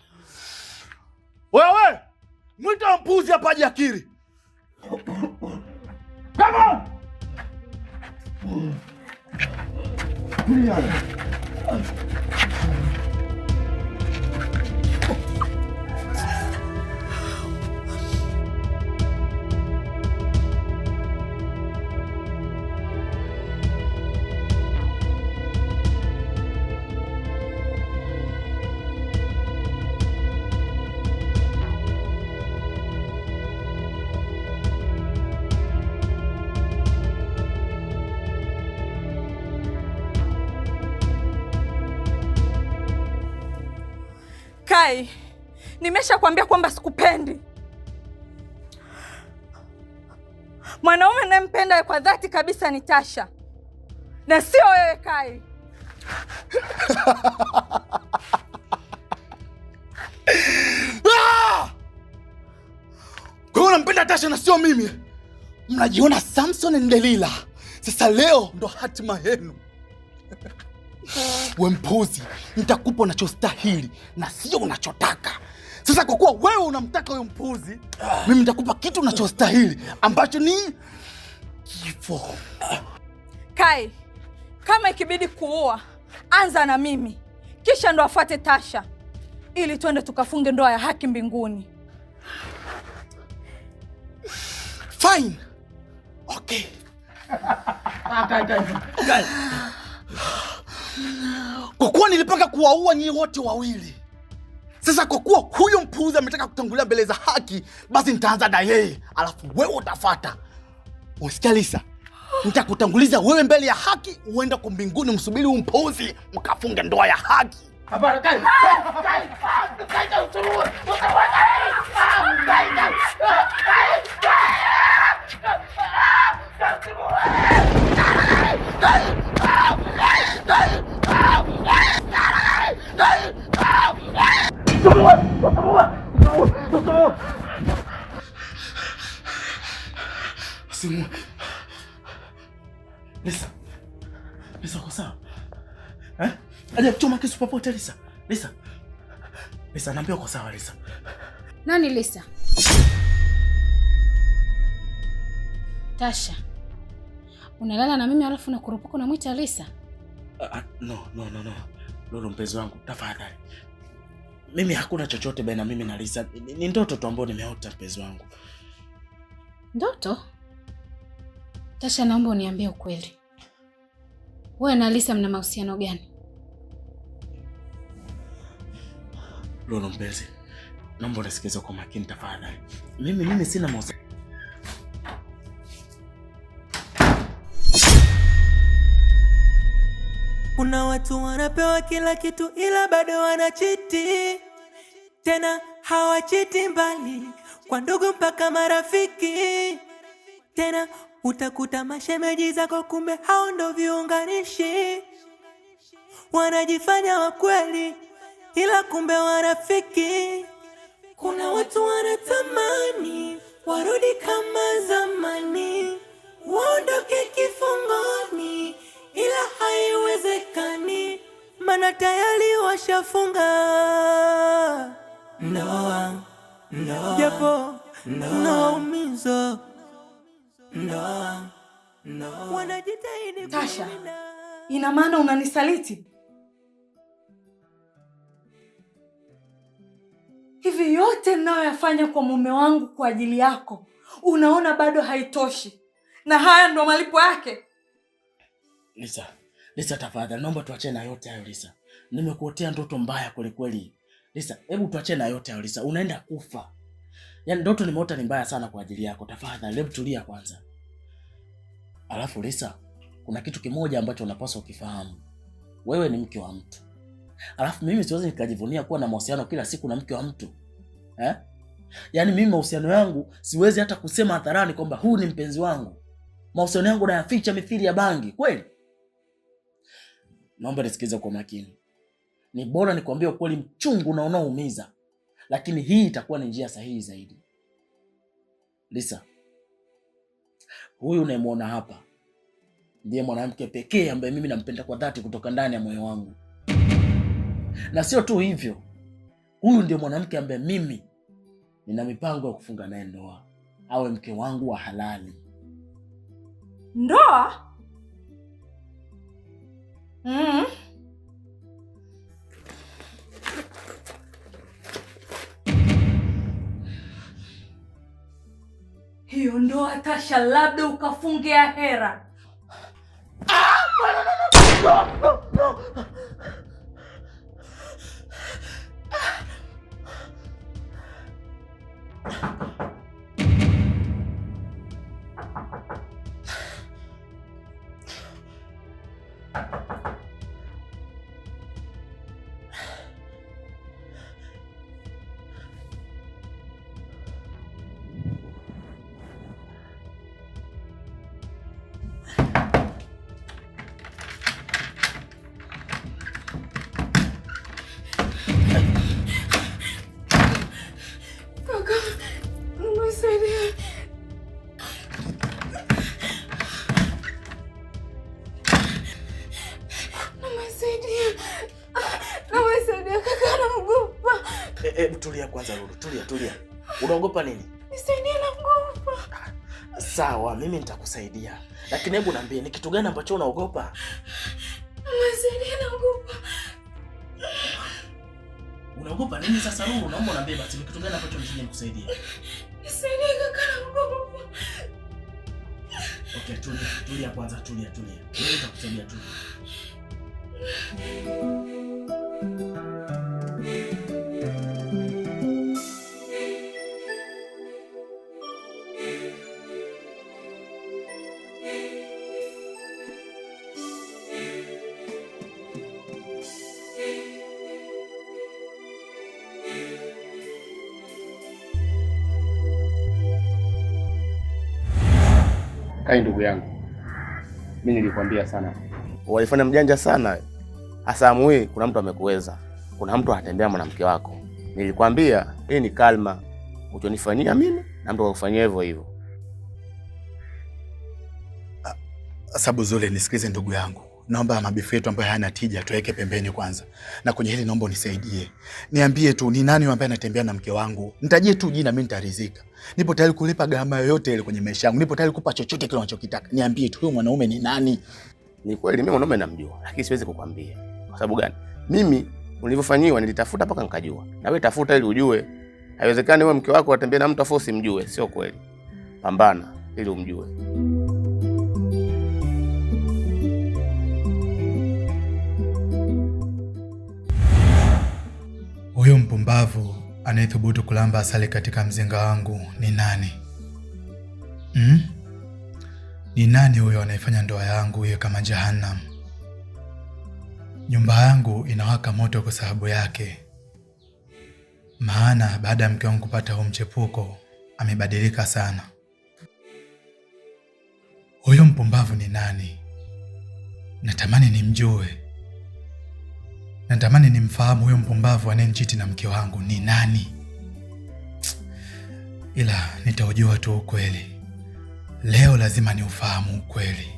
Wewe! Mwite wa mpuzi hapa aje akiri. Come on! Kai, Nimeshakwambia kwamba sikupendi. Mwanaume ninayempenda kwa dhati kabisa ni Tasha, na sio wewe Kai. Kwa hiyo unampenda Tasha na sio mimi? Mnajiona Samson na Delilah. Sasa leo ndo hatima yenu. We mpuzi, nitakupa unachostahili na sio unachotaka. Sasa kwa kuwa wewe unamtaka huyo mpuzi, mimi nitakupa kitu unachostahili ambacho ni kifo. Kai, kama ikibidi kuua, anza na mimi, kisha ndo afuate Tasha, ili twende tukafunge ndoa ya haki mbinguni. Fine. Okay. Kwa kuwa nilipanga kuwaua nyinyi wote wawili, sasa kwa kuwa huyo mpuuzi ametaka kutangulia mbele za haki, basi nitaanza na yeye, alafu wewe utafuata. Usikia Lisa? Nitakutanguliza wewe mbele ya haki, uenda kwa mbinguni, msubiri mpuuzi mkafunge ndoa ya haki. Hapana, Kai. Lisa, uko sawa? Aje kuchoma kisu popote Lisa. Lisa, naambia uko sawa Lisa. Nani Lisa? Tasha. Unalala na mimi alafu nakurupuka unamwita Lisa? No. Lolo mpenzi wangu, tafadhali. Mimi hakuna chochote baina mimi na Lisa. Ni ndoto tu ambayo nimeota mpenzi wangu. Ndoto? Tasha, naomba uniambie ukweli. Wewe na Lisa mna mahusiano gani? Lolo mpenzi, naomba unisikize kwa makini tafadhali. Mimi sina mahusiano. Kuna watu wanapewa kila kitu ila bado wanachiti. Tena hawachiti mbali, kwa ndugu mpaka marafiki. Tena utakuta mashemeji zako kumbe hao ndo viunganishi. Wanajifanya wa kweli ila kumbe warafiki. Kuna watu wanatamani warudi kama zamani, waondoke kifungoni, ila haiwezekani, maana tayari washafunga ndoa. Japo naumiza ndoa. Wanajitahidi. Tasha, ina maana unanisaliti? Hivi yote ninayoyafanya kwa mume wangu kwa ajili yako, unaona bado haitoshi? Na haya ndo malipo yake? Lisa tafadhali, naomba tuachane na yote hayo Lisa. Nimekuotea ndoto mbaya kweli kweli. Lisa, hebu tuachane na yote hayo Lisa. Unaenda kufa. Yaani ndoto nimeota ni mbaya sana kwa ajili yako. Tafadhali, hebu tulia kwanza. Alafu Lisa, kuna kitu kimoja ambacho unapaswa ukifahamu. Wewe ni mke wa mtu. Alafu mimi siwezi nikajivunia kuwa na mahusiano kila siku na mke wa mtu. Yaani mimi mahusiano yangu siwezi hata kusema hadharani kwamba huu ni mpenzi wangu. Mahusiano yangu nayaficha mithili ya bangi, kweli? Naomba nisikize kwa makini. Ni bora nikwambie ukweli mchungu na unaoumiza, lakini hii itakuwa ni njia sahihi zaidi. Lisa, huyu unayemwona hapa ndiye mwanamke pekee ambaye mimi nampenda kwa dhati kutoka ndani ya moyo wangu. Na sio tu hivyo, huyu ndiye mwanamke ambaye mimi nina mipango ya kufunga naye ndoa, awe mke wangu wa halali. Ndoa? Hiyo ndoa Tasha, labda ukafungia hera. No. Tulia kwanza Lulu, tulia. Unaogopa nini? Nisaidie, naogopa. Sawa, mimi nitakusaidia. Lakini hebu niambie ni kitu gani ambacho unaogopa? Nisaidie, naogopa. Unaogopa nini sasa Lulu? Naomba uniambie basi ni kitu gani ambacho nikusaidie. Nisaidie kaka, naogopa. Okay, tulia kwanza, tulia. Mimi nitakusaidia tu. Kai ndugu yangu, mimi nilikwambia sana, walifanya mjanja sana. Asamu hii kuna mtu amekuweza, kuna mtu anatembea mwanamke wako. Nilikwambia hii ni kalma, uchonifanyia mimi na mtu akufanyia hivyo hivyo. Sababu Zule, nisikize ndugu yangu. Naomba mabifu yetu ambayo hayana tija tuweke pembeni kwanza. Na kwenye hili naomba unisaidie. Niambie tu ni nani ambaye anatembea na mke wangu? Nitajie tu jina, mimi nitaridhika. Nipo tayari kulipa gharama yoyote ile kwenye maisha yangu. Nipo tayari kupa chochote kile unachokitaka. Niambie tu huyo mwanaume ni nani? Ni kweli mimi mwanaume namjua, lakini siwezi kukwambia. Kwa sababu gani? Mimi nilivyofanyiwa nilitafuta mpaka nikajua. Na wewe tafuta ili ujue. Haiwezekani wewe mke wako atembee na mtu afu usimjue, sio kweli. Pambana ili umjue. Huyo mpumbavu anayethubutu kulamba asali katika mzinga wangu ni nani? Ni nani huyo anayefanya ndoa yangu iwe kama jahannam? Nyumba yangu inawaka moto kwa sababu yake. Maana baada ya mke wangu kupata huu mchepuko, amebadilika sana. Huyo mpumbavu ni nani? Natamani nimjue. Natamani nimfahamu huyo mpumbavu anayenichiti na mke wangu ni nani. Ila nitaujua tu ukweli. Leo lazima niufahamu ukweli.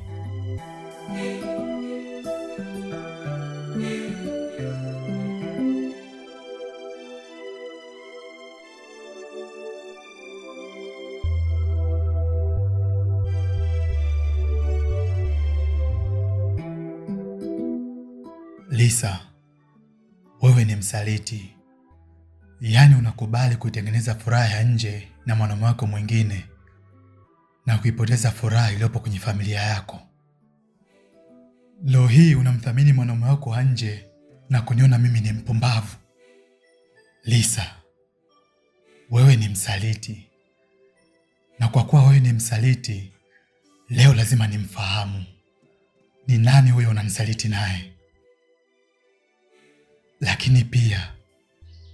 Lisa, wewe ni msaliti. Yaani unakubali kuitengeneza furaha ya nje na mwanaume wako mwingine na kuipoteza furaha iliyopo kwenye familia yako. Leo hii unamthamini mwanaume wako wa nje na kuniona mimi ni mpumbavu. Lisa, wewe ni msaliti. Na kwa kuwa wewe ni msaliti, leo lazima nimfahamu. Ni nani huyo unamsaliti naye? Lakini pia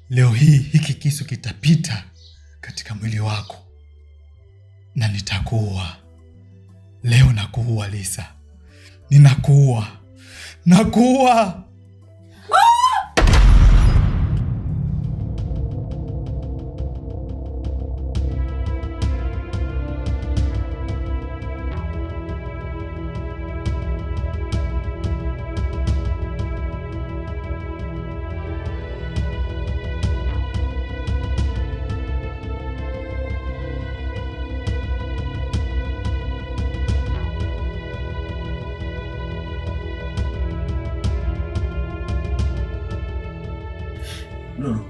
leo hii hiki kisu kitapita katika mwili wako na nitakuua. Leo nakuua Lisa. Ninakuua. Nakuua. Lulu,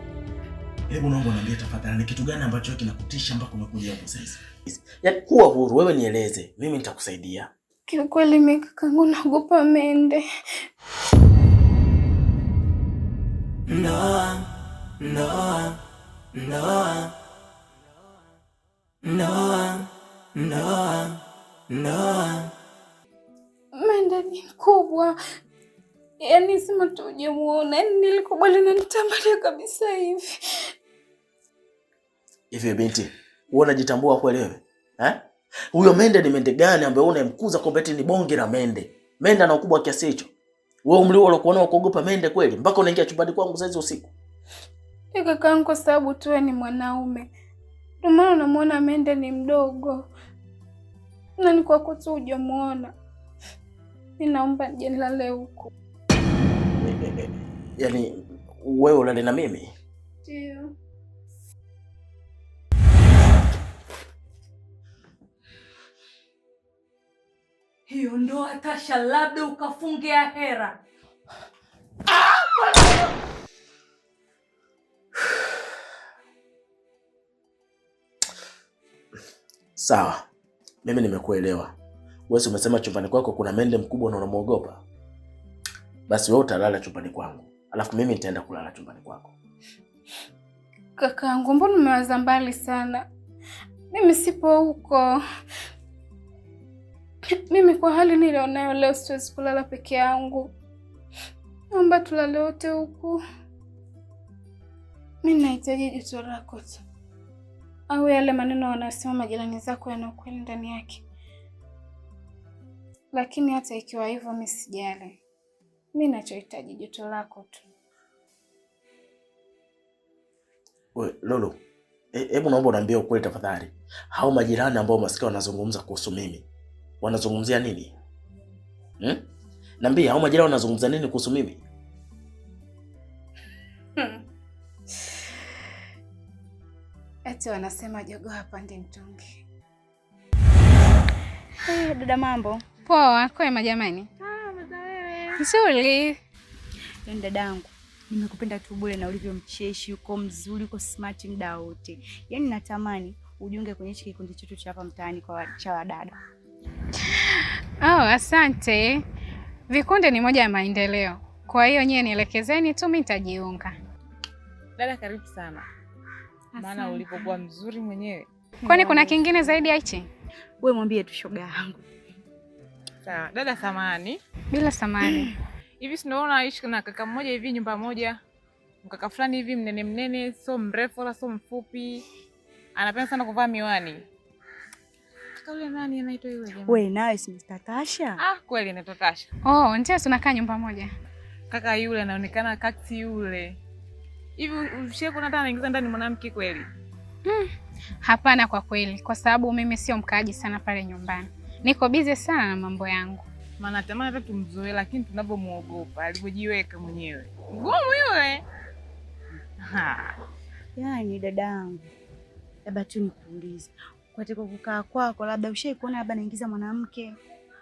hebu naomba niambie tafadhali, ni kitu gani ambacho kinakutisha mpaka umekuja hapo sasa? Yaani kuwa huru, wewe nieleze, mimi nitakusaidia. Kiukweli mimi kakangu naogopa mende. Ndoa. Mende ni mkubwa. Yaani sema tu ujemuona. Yaani nilikubali na nitambalia kabisa hivi. Hivi binti, wewe unajitambua kweli wewe? Huyo mende ni mende gani ambaye unamkuza kwamba eti ni bonge la mende? Mende ana ukubwa kiasi hicho. Wewe umri wako unakuona kuogopa mende kweli mpaka unaingia chumbani kwangu sasa usiku? Kakangu kwa sababu tu ni mwanaume. Ndio maana unamuona mende ni mdogo. Na ni kwa kutu hujamuona. Ninaomba nije nilale huko. Yaani wewe ulale na mimi? Ndio. Hiyo ndoa Tasha, labda ukafunge ahera. Sawa, mimi nimekuelewa. Wewe umesema chumbani kwako kuna mende mkubwa na unamuogopa. Basi wewe utalala chumbani kwangu, alafu mimi nitaenda kulala chumbani kwako. Kakaangu, mbona umewaza mbali sana? Mimi sipo huko. Mimi kwa hali nilionayo leo siwezi kulala peke yangu. Naomba tulale wote huku. Mimi nahitaji joto lako tu. Au yale maneno wanasema majirani zako yana ukweli ndani yake. Lakini hata ikiwa hivyo mimi sijali. Mimi ninachohitaji joto lako tu. We, Lolo, hebu naomba uniambie ukweli tafadhali. Hao majirani ambao masikia wanazungumza kuhusu mimi, wanazungumzia nini? Niambie, hao majirani wanazungumza nini kuhusu mimi? Eti wanasema jogoo hapandi mtungi. Dada, mambo poa? Kwema jamani. Mza wewe. Nzuri. Yaani dadangu, nimekupenda tu bure na ulivyo mcheshi, uko mzuri, uko smart muda wote. Yaani natamani ujiunge kwenye hiki kikundi chetu cha hapa mtaani kwa cha wadada. Asante. Vikundi ni moja ya maendeleo. Kwa hiyo nyewe nielekezeni tu, mimi nitajiunga. Dada, karibu sana. Maana ulipokuwa mzuri mwenyewe. Kwani kuna kingine zaidi ya hichi? Wewe mwambie tu shoga yangu. Sawa, dada samani. Bila samani. Hivi sinaona aishi na kaka mmoja hivi nyumba moja. Mkaka fulani hivi mnene, so mrefu wala so mfupi. Anapenda sana kuvaa miwani. Kaka yule nani anaitwa yule jamaa? Wewe nawe si Mr. Tasha? Kweli anaitwa Tasha. Ndio tunakaa nyumba moja. Kaka yule anaonekana kaksi yule. Hivi ushakuwa hata anaingiza ndani mwanamke kweli? Hapana kwa kweli, kwa sababu mimi sio mkaaji sana pale nyumbani. Niko busy sana na mambo yangu. Maana tamani hata tumzoe, lakini tunapomuogopa alivyojiweka mwenyewe. Ngumu yule. Yaani dadangu, labda tu nikuulize. Kwa kukaa kwako labda ushaikuona labda naingiza mwanamke?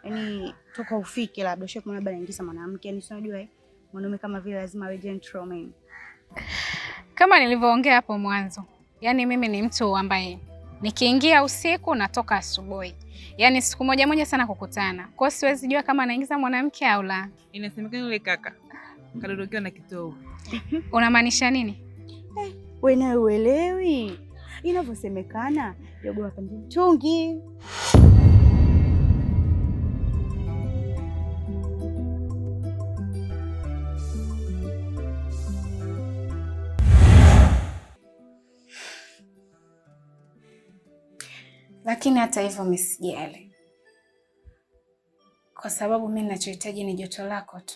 Yaani toka ufike labda ushaikuona labda naingiza mwanamke? Yaani unajua mwanaume kama vile lazima awe gentleman. Kama nilivyoongea hapo mwanzo, yaani mimi ni mtu ambaye nikiingia usiku natoka asubuhi. Yaani siku moja sana kukutana. Kwa hiyo siwezi jua kama anaingiza mwanamke au la. Inasemekana yule kaka kadorokiwa na kitovu. Unamaanisha nini? Wewe nawe uelewi. Inavyosemekana jogoo hapandi mtungi. Lakini hata hivyo mimi sijali. Kwa sababu mimi ninachohitaji ni joto lako tu.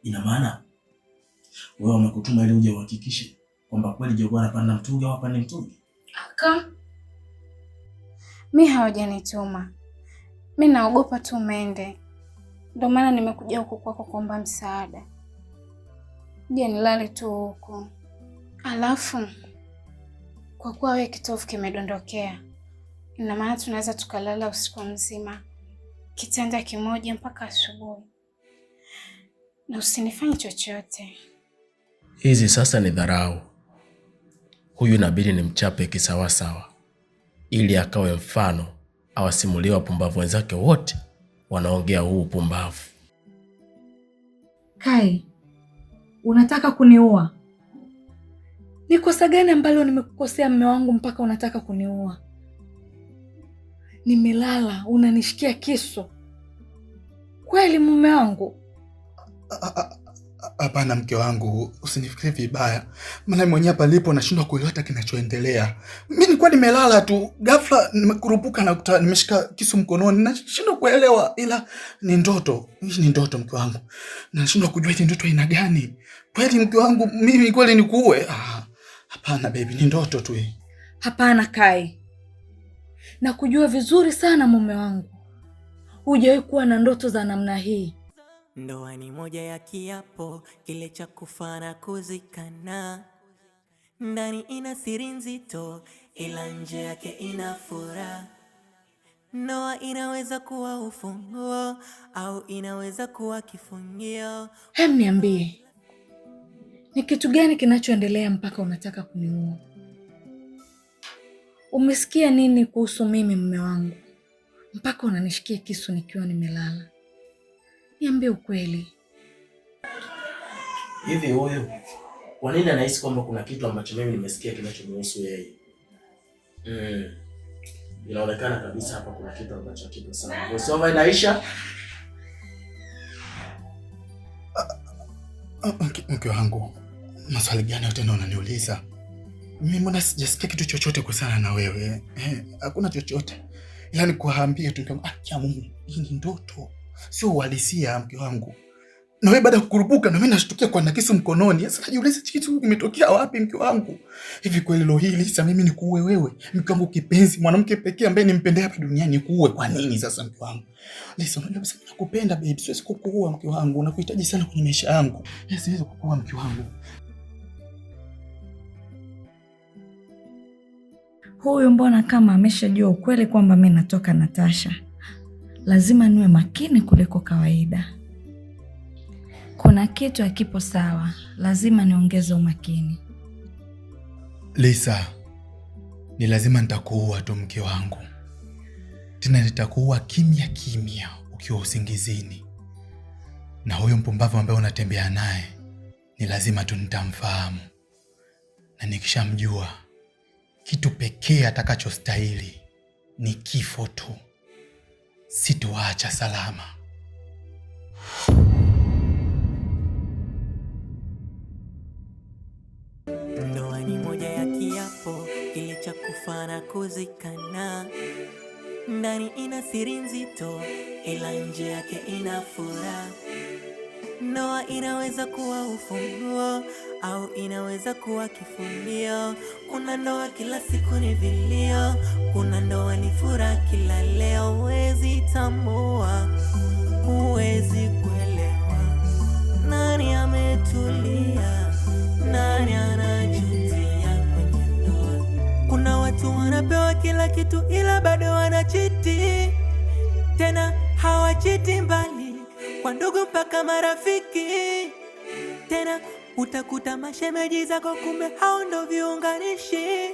Ina maana wewe umekutuma ili uje uhakikishe kwamba kweli jogoo anapanda mtungi au hapandi mtungi? Aka. Mimi hawajanituma. Mimi naogopa tu mende. Ndio maana nimekuja huku kwako kuomba msaada. Je, nilale tu huko. Alafu kwa kuwa wewe kitovu kimedondokea, ina maana tunaweza tukalala usiku mzima kitanda kimoja mpaka asubuhi. Na usinifanye chochote. Hizi sasa ni dharau. Huyu inabidi nimchape kisawasawa ili akawe mfano awasimulie wapumbavu wenzake wote wanaongea huu upumbavu. Kai, unataka kuniua? Ni kosa gani ambalo nimekukosea mume wangu mpaka unataka kuniua? Nimelala, unanishikia kisu. Kweli mume wangu? Hapana mke wangu, usinifikirie vibaya. Maana mwenyewe hapa nilipo nashindwa kuelewa hata kinachoendelea. Mimi nilikuwa nimelala tu, ghafla nimekurupuka na nimeshika kisu mkononi. Nashindwa kuelewa, ila ni ndoto. Hii ni ndoto mke wangu. Nashindwa kujua hii ndoto ina gani. Kweli mke wangu, mimi kweli nikuue? Hapana baby, ni ndoto tu hii. Hapana Kai. Nakujua vizuri sana mume wangu. Hujawahi kuwa na ndoto za namna hii. Ndoa ni moja ya kiapo, kile cha kufa na kuzikana. ndani ina siri nzito, ila nje yake ina furaha. Ndoa inaweza kuwa ufunguo au inaweza kuwa kifungio. Hem, niambie, ni kitu gani kinachoendelea mpaka unataka kuniua? Umesikia nini kuhusu mimi mume wangu mpaka unanishikia kisu nikiwa nimelala? Niambie ukweli. Hivi huyu kwa nini anahisi kwamba kuna kitu ambacho mimi nimesikia kinachomhusu yeye? Inaonekana kabisa hapa kuna kitu ambacho kipo sawa. Voiceover inaisha. Mke wangu, maswali gani tena unaniuliza? Mimi mbona sijasikia kitu chochote kuhusiana na wewe? Hakuna chochote. Ila nikuambie tu mke wangu, ya Mungu, hii ni ndoto. Sio uhalisia mke wangu. Na wewe baada ya kukurupuka na mimi nashtukia kwa kisu mkononi. Sasa najiuliza kitu kimetokea wapi mke wangu? Hivi kweli leo hili sasa mimi nikuue wewe? Mke wangu kipenzi, mwanamke pekee ambaye nimpendea hapa duniani, nikuue kwa nini sasa mke wangu? Listen, unajua sasa nakupenda babe, siwezi kukuua mke wangu. Nakuhitaji sana kwenye maisha yangu. Siwezi kukuua mke wangu. Huyu mbona kama ameshajua ukweli kwamba mimi natoka na Tasha. Lazima niwe makini kuliko kawaida. Kuna kitu hakipo sawa, lazima niongeze umakini. Lisa, ni lazima nitakuua tu mke wangu. Tena nitakuua kimya kimya ukiwa usingizini. Na huyo mpumbavu ambaye unatembea naye, ni lazima tu nitamfahamu. Na nikishamjua, kitu pekee atakachostahili ni kifo tu. Sitoacha salama. Ndoa ni moja ya kiapo kile cha kufa na kuzikana. Ndani ina siri nzito, ila nje yake ina furaha. Ndoa inaweza kuwa ufunguo au inaweza kuwa kifungio. Kuna ndoa kila siku ni vilio, kuna ndoa ni furaha kila leo. Huwezi tambua, huwezi kuelewa nani ametulia, nani anajutia kwenye ndoa. Kuna watu wanapewa kila kitu ila bado wanachiti. Tena hawachiti mbali, kwa ndugu mpaka marafiki. Tena utakuta mashemeji zako kumbe hao ndo viunganishi.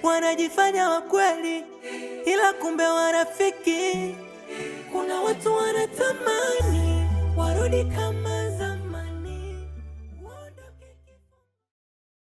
Wanajifanya wa kweli ila kumbe warafiki. Kuna watu wanatamani warudi kama